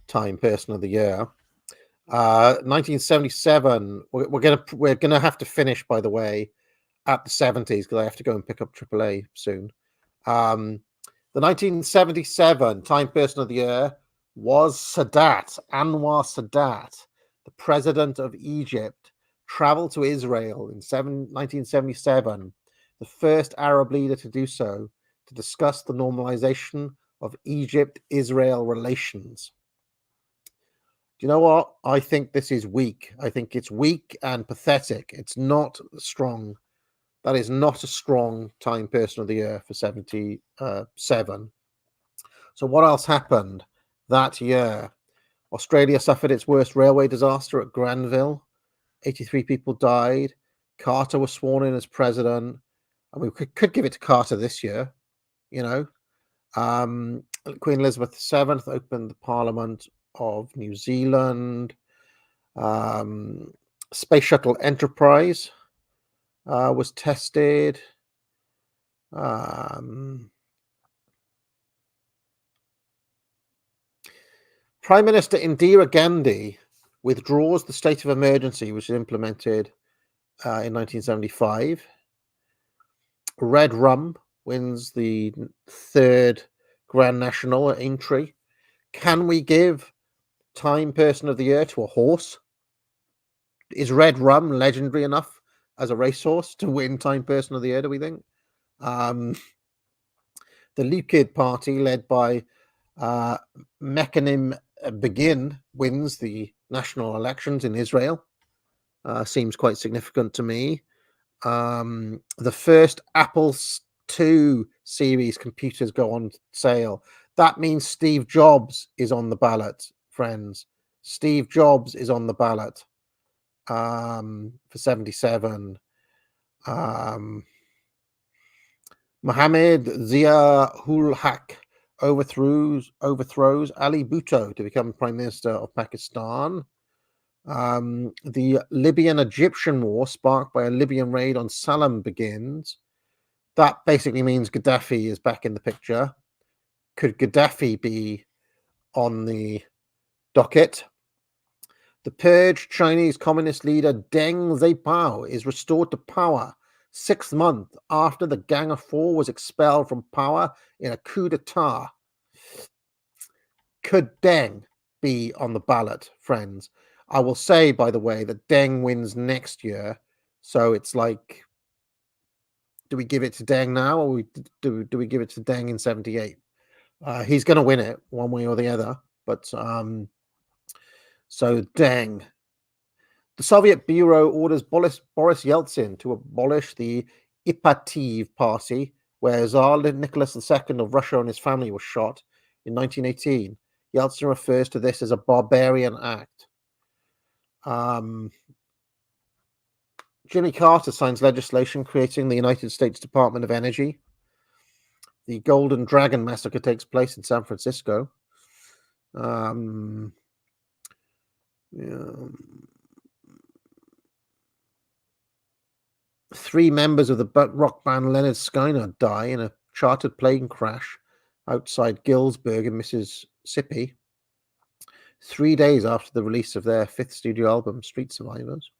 Time Person of the Year. 1977. We're gonna have to finish, by the way, at the 70s because I have to go and pick up AAA soon. The 1977 Time Person of the Year was Sadat, Anwar Sadat, the president of Egypt, traveled to Israel in 1977, the first Arab leader to do so, to discuss the normalization of Egypt-Israel relations. Do you know what? I think this is weak. I think it's weak and pathetic. It's not strong. That is not a strong Time Person of the Year for 77. So what else happened? that year. Australia suffered its worst railway disaster at Granville. 83 people died. Carter was sworn in as president. And we could give it to Carter this year, you know. Queen Elizabeth VII opened the Parliament of New Zealand. Space Shuttle Enterprise was tested. Prime Minister Indira Gandhi withdraws the state of emergency, which was implemented in 1975. Red Rum wins the third Grand National at Aintree. Can we give Time Person of the Year to a horse? Is Red Rum legendary enough as a racehorse to win Time Person of the Year, do we think? The Likud Party, led by Mechanim Begin, wins the national elections in Israel. Seems quite significant to me. The first Apple II series computers go on sale. That means Steve Jobs is on the ballot, friends. Steve Jobs is on the ballot for 77. Mohammed Zia-ul Haq overthrows Ali Bhutto to become Prime Minister of Pakistan. The Libyan-Egyptian war, sparked by a Libyan raid on Salam, begins. That basically means Gaddafi is back in the picture. Could Gaddafi be on the docket? The purged Chinese Communist leader Deng Xiaoping is restored to power 6 months after the Gang of Four was expelled from power in a coup d'etat. Could Deng be on the ballot, friends? I will say, by the way, that Deng wins next year. So it's like, do we give it to Deng now, or do we give it to Deng in 78? He's going to win it one way or the other. But so Deng. The Soviet Bureau orders Boris Yeltsin to abolish the Ipativ Party, where Tsar Nicholas II of Russia and his family was shot in 1918. Yeltsin refers to this as a barbarian act. Jimmy Carter signs legislation creating the United States Department of Energy. The Golden Dragon Massacre takes place in San Francisco. Three members of the rock band Lynyrd Skynyrd die in a chartered plane crash outside Gillsburg in Mississippi, 3 days after the release of their fifth studio album, Street Survivors.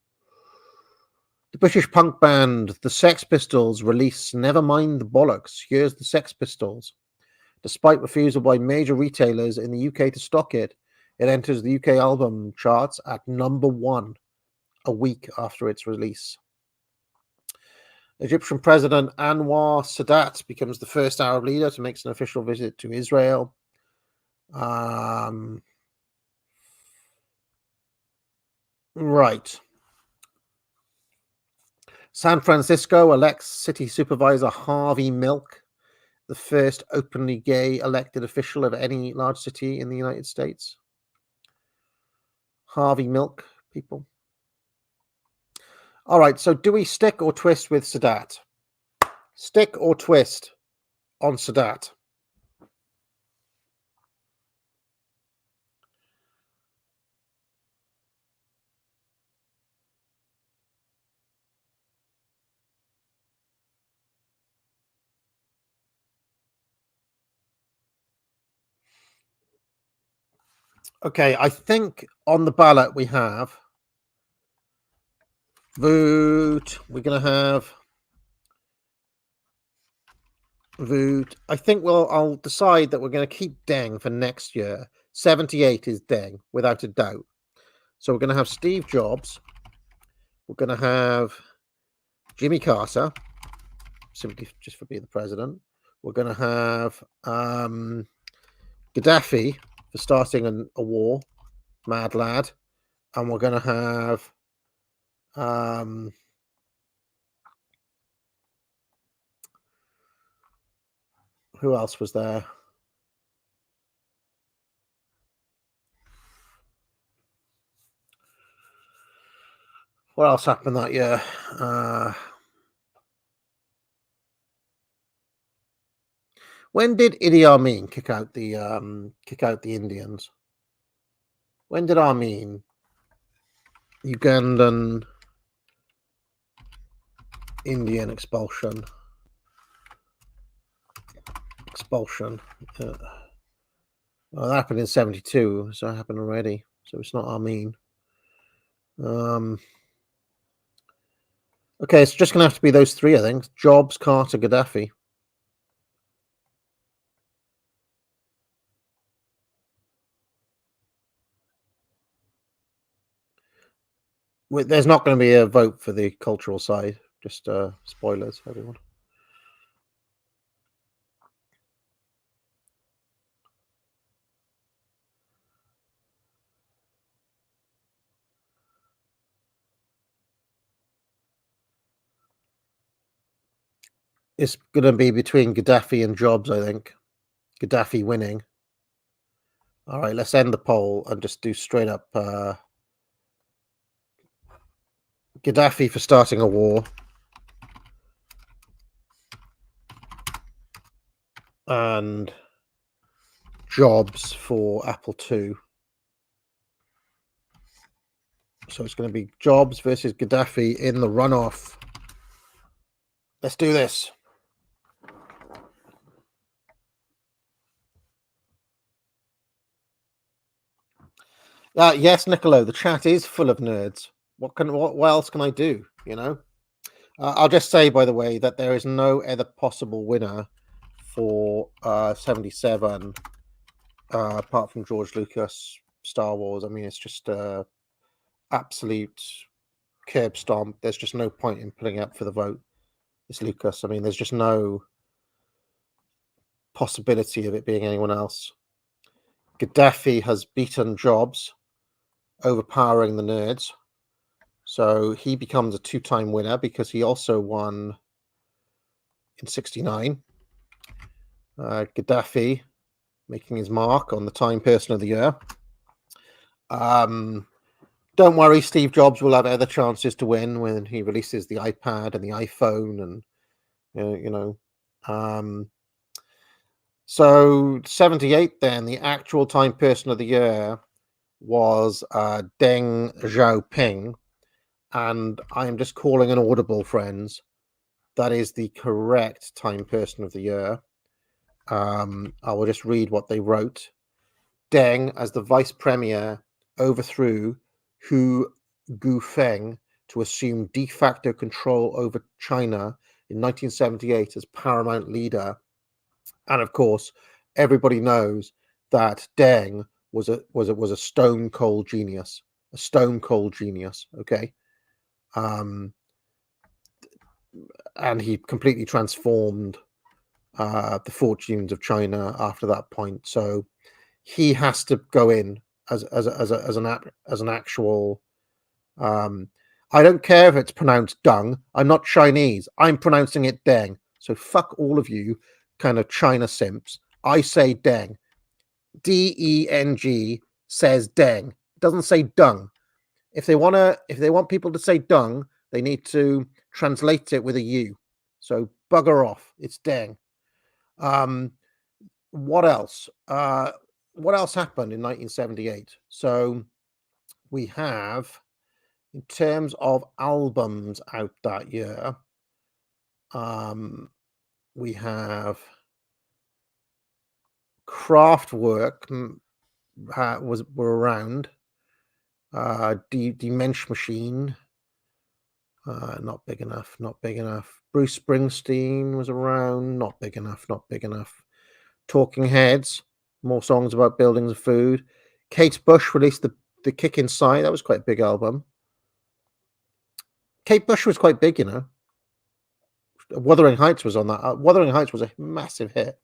The British punk band The Sex Pistols release Never Mind the Bollocks, Here's the Sex Pistols. Despite refusal by major retailers in the UK to stock it, it enters the UK album charts at #1 a week after its release. Egyptian President Anwar Sadat becomes the first Arab leader to make an official visit to Israel. Right. San Francisco elects city supervisor Harvey Milk, the first openly gay elected official of any large city in the United States. Harvey Milk, people. All right, so do we stick or twist with Sadat? Stick or twist on Sadat? Okay, I think on the ballot we have vote. We're going to have vote. I think I'll decide that we're going to keep Deng for next year. 78 is Deng, without a doubt. So we're going to have Steve Jobs. We're going to have Jimmy Carter, simply just for being the president. We're going to have Gaddafi for starting a war, mad lad. And we're going to have who else was there? What else happened that year? When did Idi Amin kick out the Indians? When did Amin, Ugandan Indian expulsion? Well, that happened in 72, so it happened already. So it's not Amin. Okay, it's just going to have to be those three, I think. Jobs, Carter, Gaddafi. There's not going to be a vote for the cultural side. Just spoilers, everyone. It's going to be between Gaddafi and Jobs, I think. Gaddafi winning. All right, let's end the poll and just do straight up Gaddafi for starting a war. And Jobs for Apple II. So it's going to be Jobs versus Gaddafi in the runoff. Let's do this. Yes, Nicolo, the chat is full of nerds. What else can I do? You know, I'll just say, by the way, that there is no other possible winner for 77 apart from George Lucas, Star Wars. I mean, it's just absolute curb stomp. There's just no point in putting up for the vote. It's Lucas. I mean, there's just no possibility of it being anyone else. Gaddafi has beaten Jobs, overpowering the nerds. So he becomes a two-time winner because he also won in 69. Gaddafi making his mark on the Time Person of the Year. Don't worry, Steve Jobs will have other chances to win when he releases the iPad and the iPhone, and so 78. Then the actual Time Person of the Year was Deng Xiaoping, and I am just calling an audible, friends. That is the correct Time Person of the Year. I will just read what they wrote. Deng, as the vice premier, overthrew Hu Guofeng to assume de facto control over China in 1978 as paramount leader. And of course, everybody knows that Deng was a stone cold genius. A stone cold genius, okay? And he completely transformed the fortunes of China after that point. So he has to go in as an actual. I don't care if it's pronounced dung. I'm not Chinese. I'm pronouncing it Deng. So fuck all of you, kind of China simps. I say Deng. Deng says Deng. It doesn't say dung. If they want people to say dung, they need to translate it with a U. So bugger off. It's Deng. What else? What else happened in 1978? So we have, in terms of albums out that year, we have Kraftwerk were around. Die Mensch Machine, not big enough. Bruce Springsteen was around, not big enough. Talking Heads, more songs about buildings and food. Kate Bush released the Kick Inside. That was quite a big album. Kate Bush was quite big, you know. Wuthering Heights was on that. Wuthering Heights was a massive hit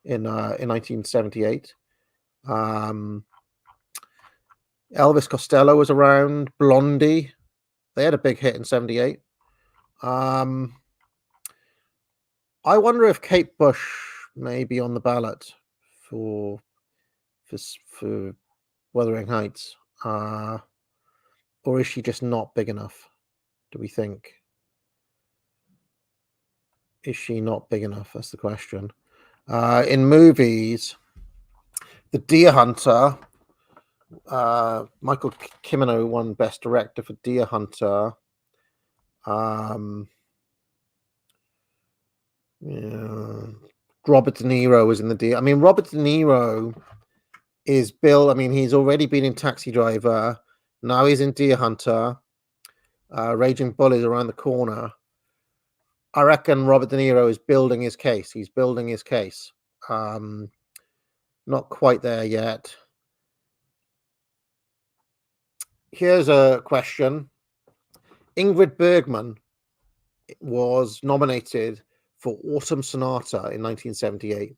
in 1978. Elvis Costello was around. Blondie, they had a big hit in 78. I wonder if Kate Bush may be on the ballot for Wuthering Heights, or is she just not big enough? do we think? Is she not big enough? That's the question. In movies, The Deer Hunter, Michael Cimino won Best Director for Deer Hunter. Yeah. Robert De Niro was in the Deer. I mean, Robert De Niro is Bill. I mean, he's already been in Taxi Driver. Now he's in Deer Hunter. Raging Bull is around the corner. I reckon Robert De Niro is building his case. He's building his case. Not quite there yet. Here's a question. Ingrid Bergman was nominated for Autumn Sonata in 1978.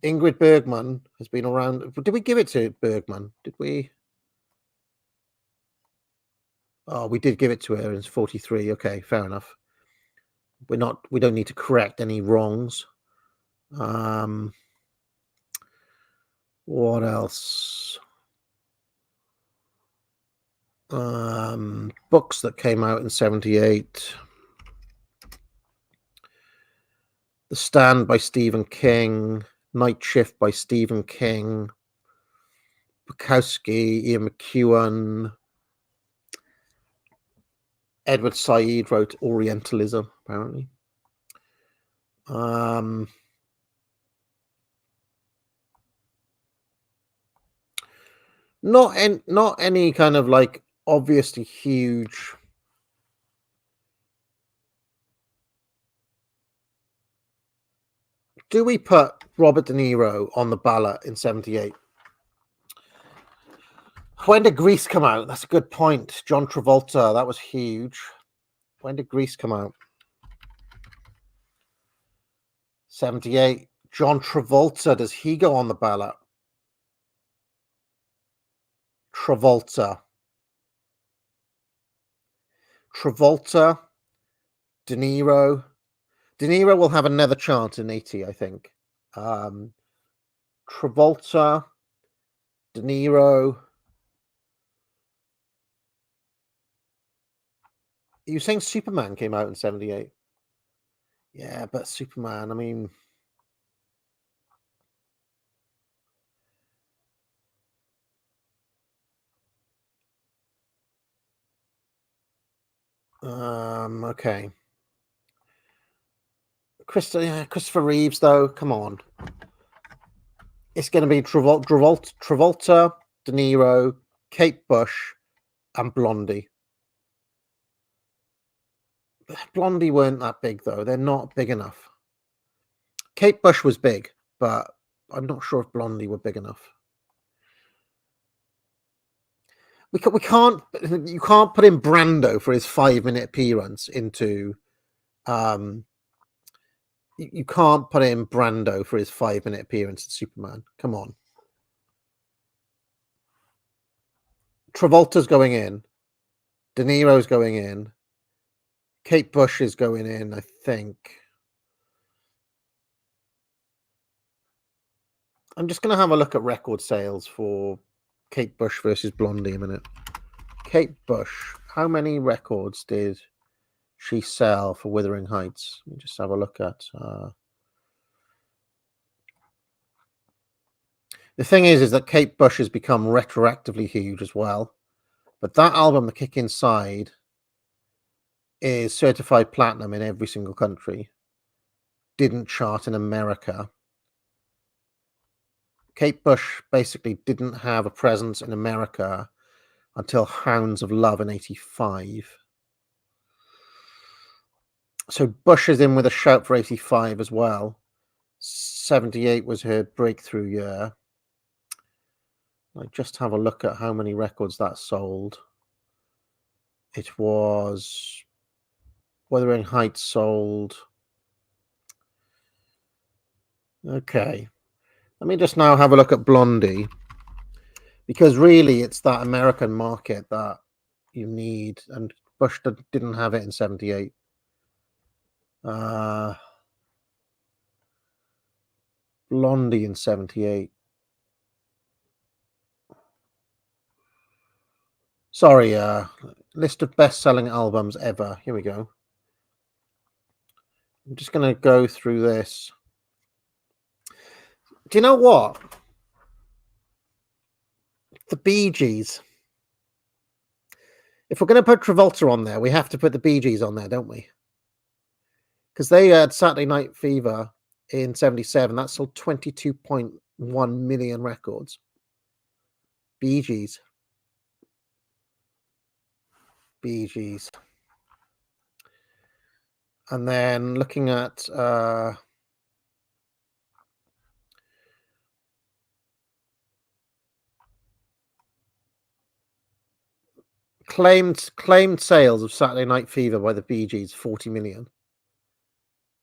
Ingrid Bergman has been around. Did we give it to Bergman? Did we? Oh, we did give it to her in 43. Okay, fair enough. We don't need to correct any wrongs. What else? Books that came out in 78. The Stand by Stephen King. Night Shift by Stephen King. Bukowski, Ian McEwan. Edward Said wrote Orientalism, apparently. Not any kind of like obviously huge. Do we put Robert De Niro on the ballot in 78? When did Grease come out? That's a good point. John Travolta, that was huge. When did Grease come out? 78. John Travolta, does he go on the ballot? Travolta, De Niro. De Niro will have another chance in 80, I think. Travolta, De Niro. Are you saying Superman came out in 78? Yeah, but Superman, I mean... okay. Christopher Reeves, though, come on. It's going to be Travolta, De Niro, Kate Bush, and Blondie. Blondie weren't that big, though. They're not big enough. Kate Bush was big, but I'm not sure if Blondie were big enough. We can't. You can't put in Brando for his 5-minute appearance into. You can't put in Brando for his 5-minute appearance in Superman. Come on. Travolta's going in. De Niro's going in. Kate Bush is going in, I think. I'm just going to have a look at record sales for Kate Bush versus Blondie a minute. Kate Bush, how many records did she sell for Wuthering Heights? Let me just have a look at. The thing is that Kate Bush has become retroactively huge as well. But that album, The Kick Inside, is certified platinum in every single country. Didn't chart in America. Kate Bush basically didn't have a presence in America until Hounds of Love in 85. So Bush is in with a shout for 85 as well. 78 was her breakthrough year. I just have a look at how many records that sold. It was Wuthering Heights sold. Okay. Let me just now have a look at Blondie. Because really it's that American market that you need. And Bush didn't have it in 78. Blondie in 78. Sorry, list of best-selling albums ever. Here we go. I'm just going to go through this. Do you know what? The Bee Gees. If we're going to put Travolta on there, we have to put the Bee Gees on there, don't we? Because they had Saturday Night Fever in 77. That sold 22.1 million records. Bee Gees. Bee Gees. And then looking at claimed sales of Saturday Night Fever by the Bee Gees, 40 million.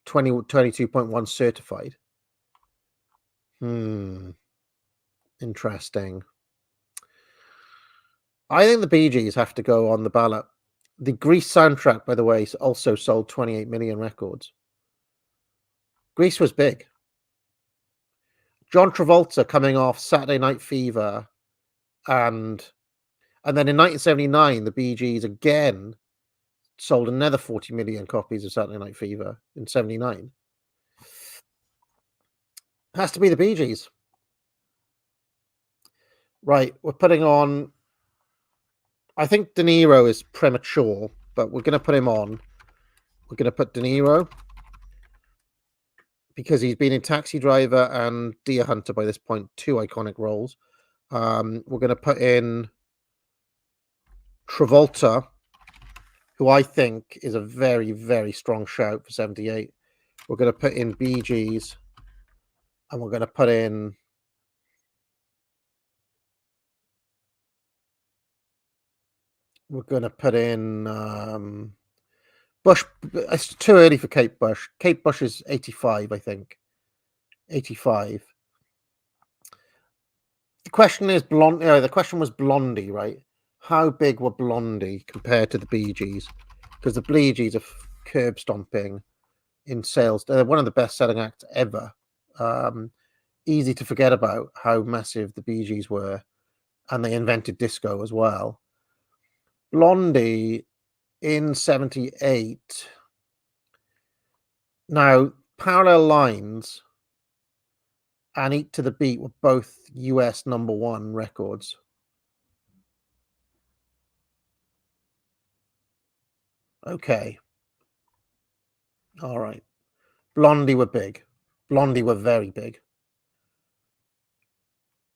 22.1 certified. Interesting. I think the Bee Gees have to go on the ballot. The Grease soundtrack, by the way, also sold 28 million records. Grease was big. John Travolta coming off Saturday Night Fever, and then in 1979, the Bee Gees again sold another 40 million copies of Saturday Night Fever in 79. Has to be the Bee Gees. Right, we're putting on... I think De Niro is premature, but we're going to put him on. We're going to put De Niro because he's been in Taxi Driver and Deer Hunter by this point, 2 iconic roles. We're going to put in Travolta, who I think is a very, very strong shout for 78. We're going to put in Bee Gees, and we're going to put in... We're going to put in Bush. It's too early for Kate Bush. Kate Bush is 85, I think. 85. The question is the question was Blondie, right? How big were Blondie compared to the Bee Gees? Because the Bee Gees are curb stomping in sales. They're one of the best-selling acts ever. Easy to forget about how massive the Bee Gees were, and they invented disco as well. Blondie in 78. Now, Parallel Lines and Eat to the Beat were both US #1 records. Okay. All right. Blondie were big. Blondie were very big.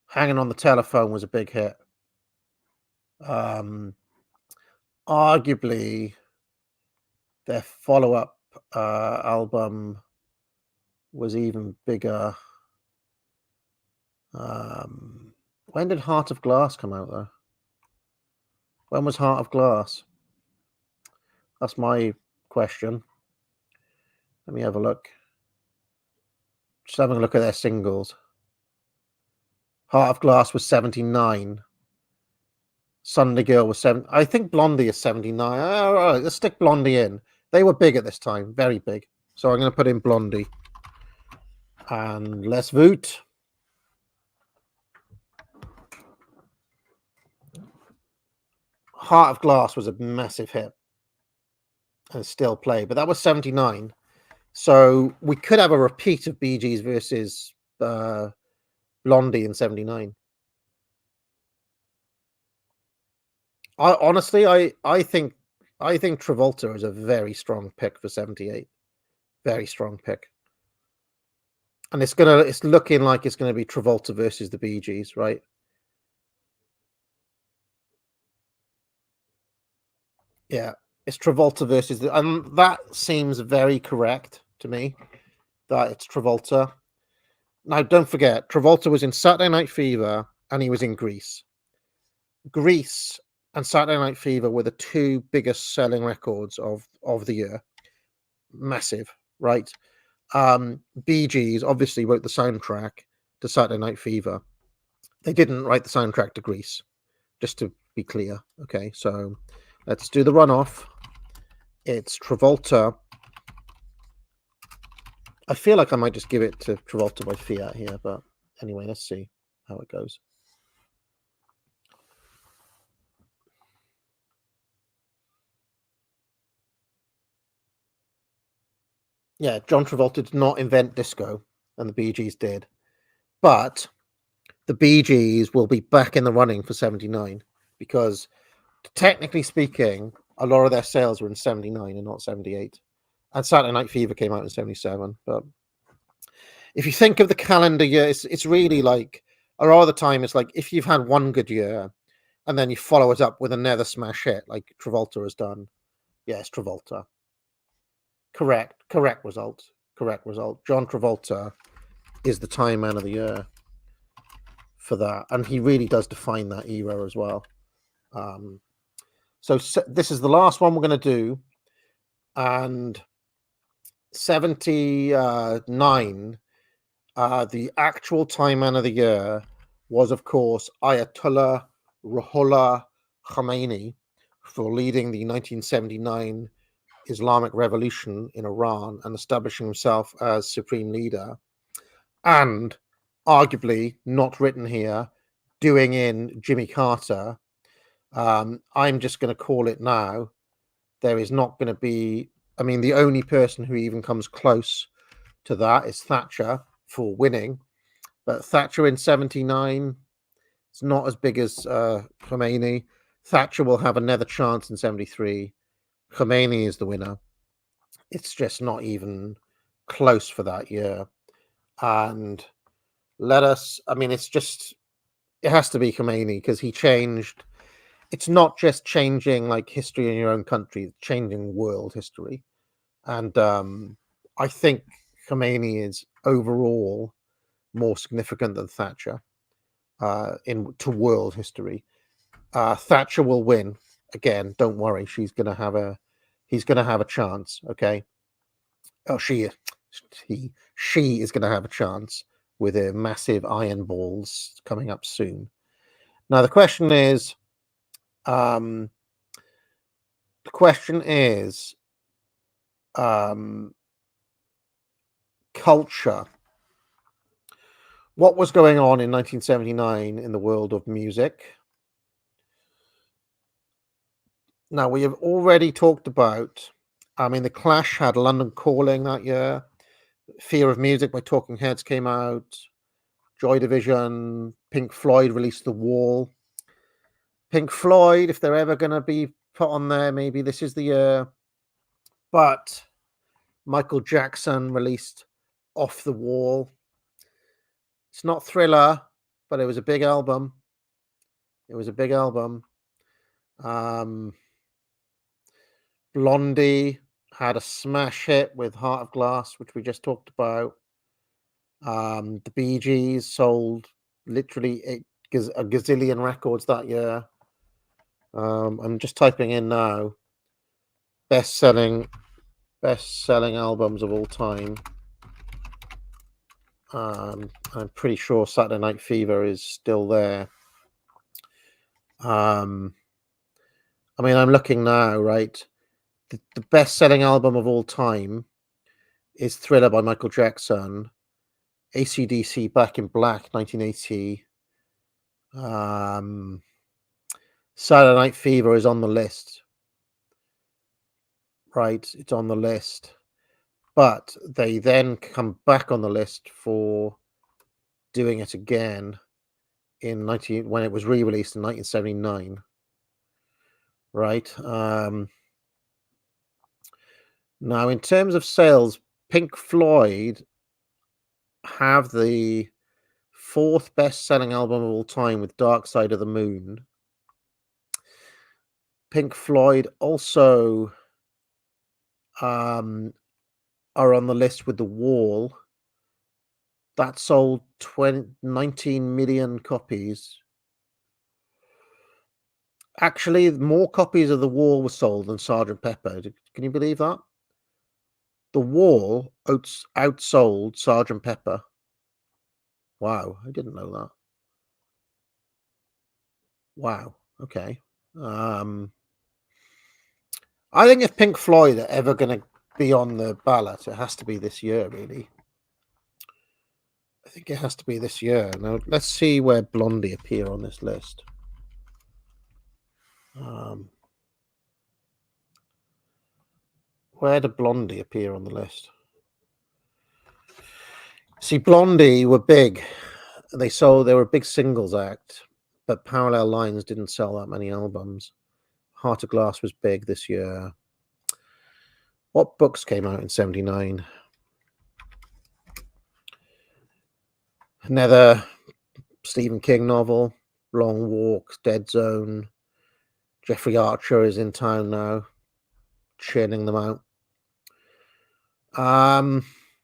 Hanging on the Telephone was a big hit. Arguably, their follow-up album was even bigger. When did Heart of Glass come out, though? When was Heart of Glass? That's my question. Let me have a look. Just having a look at their singles. Heart of Glass was 79. Sunday Girl was 7. I think Blondie is 79. All right, let's stick Blondie in. They were big at this time, very big. So I'm going to put in Blondie. And let's vote. Heart of Glass was a massive hit and still play, but that was 79. So we could have a repeat of Bee Gees versus Blondie in 79. I think Travolta is a very strong pick for 78. Very strong pick. And it's looking like it's gonna be Travolta versus the Bee Gees, right? Yeah, it's Travolta versus and that seems very correct to me. That it's Travolta. Now, don't forget, Travolta was in Saturday Night Fever and he was in Grease. Grease and Saturday Night Fever were the 2 biggest selling records of the year. Massive, right? Bee Gees obviously wrote the soundtrack to Saturday Night Fever. They didn't write the soundtrack to Grease, just to be clear. Okay, so let's do the runoff. It's Travolta. I feel like I might just give it to Travolta by fiat here, but anyway, let's see how it goes. Yeah, John Travolta did not invent disco, and the Bee Gees did. But the Bee Gees will be back in the running for 79 because, technically speaking, a lot of their sales were in 79 and not 78. And Saturday Night Fever came out in 77. But if you think of the calendar year, it's really like, a lot of the time, it's like if you've had one good year and then you follow it up with another smash hit like Travolta has done. Yes, Travolta. Correct result. John Travolta is the Time Man of the Year for that, and he really does define that era as well. So this is the last one we're going to do, and 79. The actual Time Man of the Year was, of course, Ayatollah Ruhollah Khomeini for leading the 1979 Islamic Revolution in Iran and establishing himself as supreme leader, and arguably not written here, doing in Jimmy Carter. I'm just going to call it now. There is not going to be, I mean, the only person who even comes close to that is Thatcher for winning, but Thatcher in 79, it's not as big as Khomeini. Thatcher will have another chance in 73. Khomeini is the winner. It's just not even close for that year. And it's just, it has to be Khomeini because he changed. It's not just changing like history in your own country, it's changing world history. And I think Khomeini is overall more significant than Thatcher to world history. Thatcher will win again. Don't worry, he's going to have a chance. Okay. Oh, she is going to have a chance with her massive iron balls coming up soon. Now the question is, culture. What was going on in 1979 in the world of music? Now, we have already talked about, The Clash had London Calling that year. Fear of Music by Talking Heads came out. Joy Division, Pink Floyd released The Wall. Pink Floyd, if they're ever going to be put on there, maybe this is the year. But Michael Jackson released Off the Wall. It's not Thriller, but it was a big album. Blondie had a smash hit with Heart of Glass, which we just talked about. The Bee Gees sold literally a gazillion records that year. I'm just typing in now. Best-selling albums of all time. I'm pretty sure Saturday Night Fever is still there. I'm looking now, right? The best-selling album of all time is Thriller by Michael Jackson. AC/DC Back in Black, 1980. Saturday Night Fever is on the list. Right, it's on the list. But they then come back on the list for doing it again when it was re-released in 1979. Right. Now, in terms of sales, Pink Floyd have the fourth best-selling album of all time with Dark Side of the Moon. Pink Floyd also are on the list with The Wall. That sold 19 million copies. Actually, more copies of The Wall were sold than Sgt. Pepper. Can you believe that? The Wall outsold Sgt. Pepper. Wow, I didn't know that. Wow, okay. I think if Pink Floyd are ever going to be on the ballot, it has to be this year, really. I think it has to be this year. Now, let's see where Blondie appear on this list. Where did Blondie appear on the list? See, Blondie were big. They were a big singles act, but Parallel Lines didn't sell that many albums. Heart of Glass was big this year. What books came out in 79? Another Stephen King novel, Long Walk, Dead Zone. Jeffrey Archer is in town now, churning them out.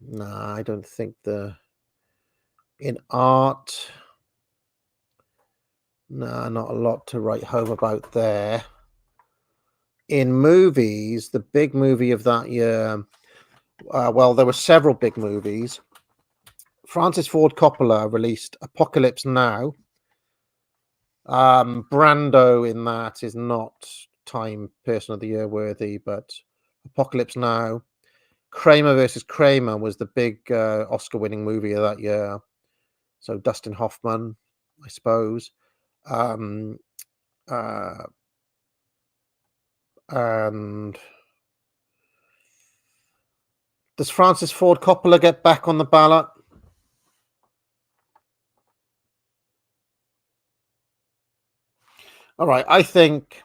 No, I don't think in art, no, not a lot to write home about there. In movies, the big movie of that year, well, there were several big movies. Francis Ford Coppola released Apocalypse Now. Brando in that is not Time Person of the Year worthy, but Apocalypse Now. Kramer versus Kramer was the big Oscar-winning movie of that year. So Dustin Hoffman, I suppose. And does Francis Ford Coppola get back on the ballot? All right, I think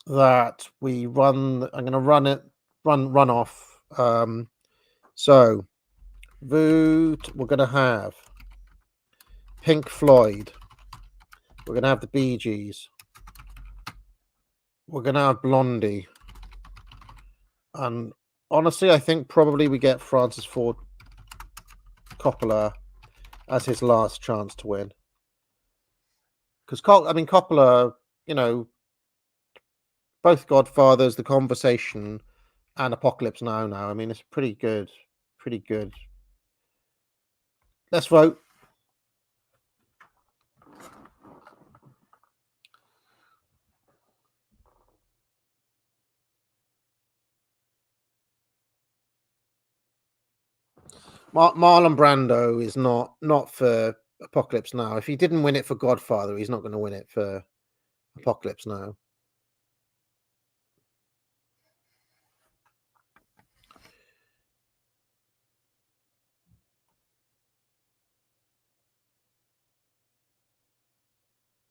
that we run. I'm going to run off. So, Voot, we're going to have Pink Floyd. We're going to have the Bee Gees. We're going to have Blondie. And honestly, I think probably we get Francis Ford Coppola as his last chance to win. Because, Coppola, both Godfathers, The Conversation, and Apocalypse Now. I mean, it's pretty good. Pretty good. Let's vote. Marlon Brando is not for Apocalypse Now. If he didn't win it for Godfather, he's not going to win it for Apocalypse Now.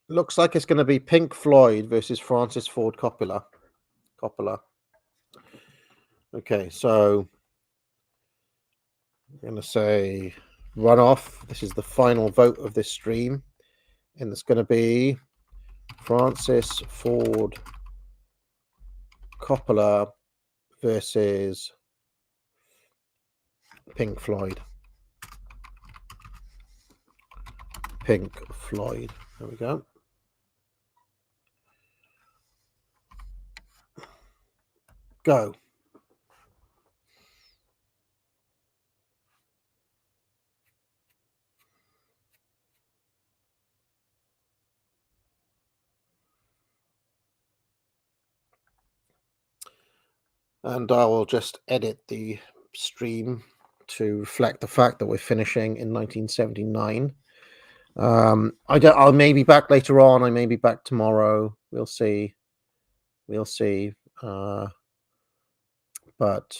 Looks like it's going to be Pink Floyd versus Francis Ford Coppola. Okay, so I'm going to say run off. This is the final vote of this stream. And it's going to be Francis Ford Coppola versus Pink Floyd. Pink Floyd. There we go. Go. And I will just edit the stream to reflect the fact that we're finishing in 1979. I may be back later on. I may be back tomorrow. We'll see. But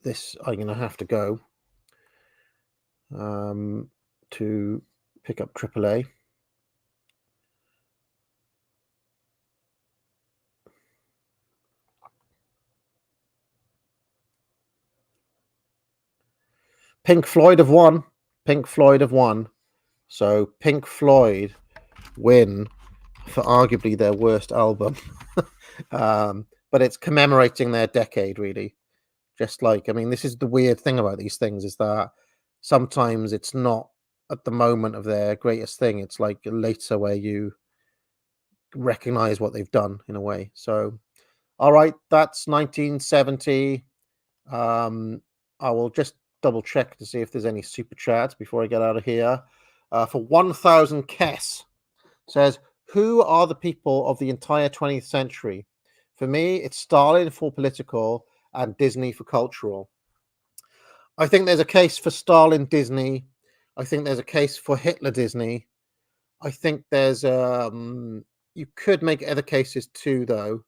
this, I'm going to have to go to pick up AAA. Pink Floyd have won. So Pink Floyd win for arguably their worst album. But it's commemorating their decade, really. Just like, this is the weird thing about these things, is that sometimes it's not at the moment of their greatest thing. It's like later where you recognize what they've done in a way. So, all right, that's 1970. I will just double check to see if there's any super chats before I get out of here. For 1000 Kess says, who are the people of the entire 20th century? For me, it's Stalin for political and Disney for cultural. I think there's a case for Stalin Disney. I think there's a case for Hitler Disney. I think there's you could make other cases too, though.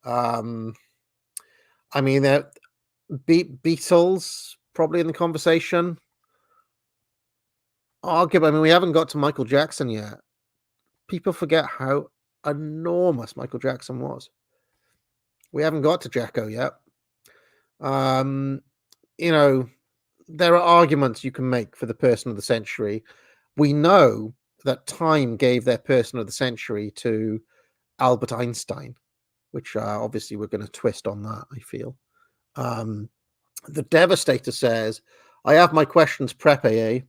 Beatles probably in the conversation. arguably, I mean, we haven't got to Michael Jackson yet. People forget how enormous Michael Jackson was. We haven't got to Jacko yet. You know, there are arguments you can make for the person of the century. We know that Time gave their person of the century to Albert Einstein, which obviously we're going to twist on that, I feel. The Devastator says, I have my questions prep, AA.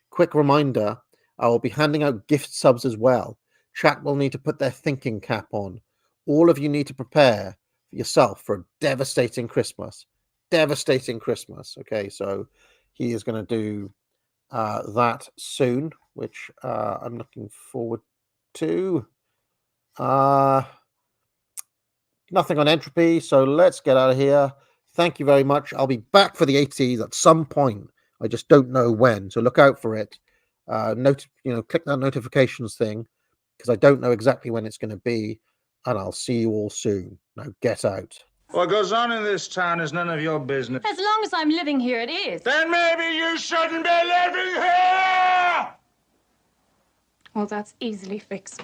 Quick reminder, I will be handing out gift subs as well. Chat will need to put their thinking cap on. All of you need to prepare yourself for a devastating Christmas. Devastating Christmas. Okay, so he is going to do that soon, which I'm looking forward to. Nothing on Entropy, so let's get out of here. Thank you very much. I'll be back for the 80s at some point. I just don't know when, so look out for it. Click that notifications thing, because I don't know exactly when it's going to be, and I'll see you all soon. Now get out. What goes on in this town is none of your business. As long as I'm living here, it is. Then maybe you shouldn't be living here! Well, that's easily fixed.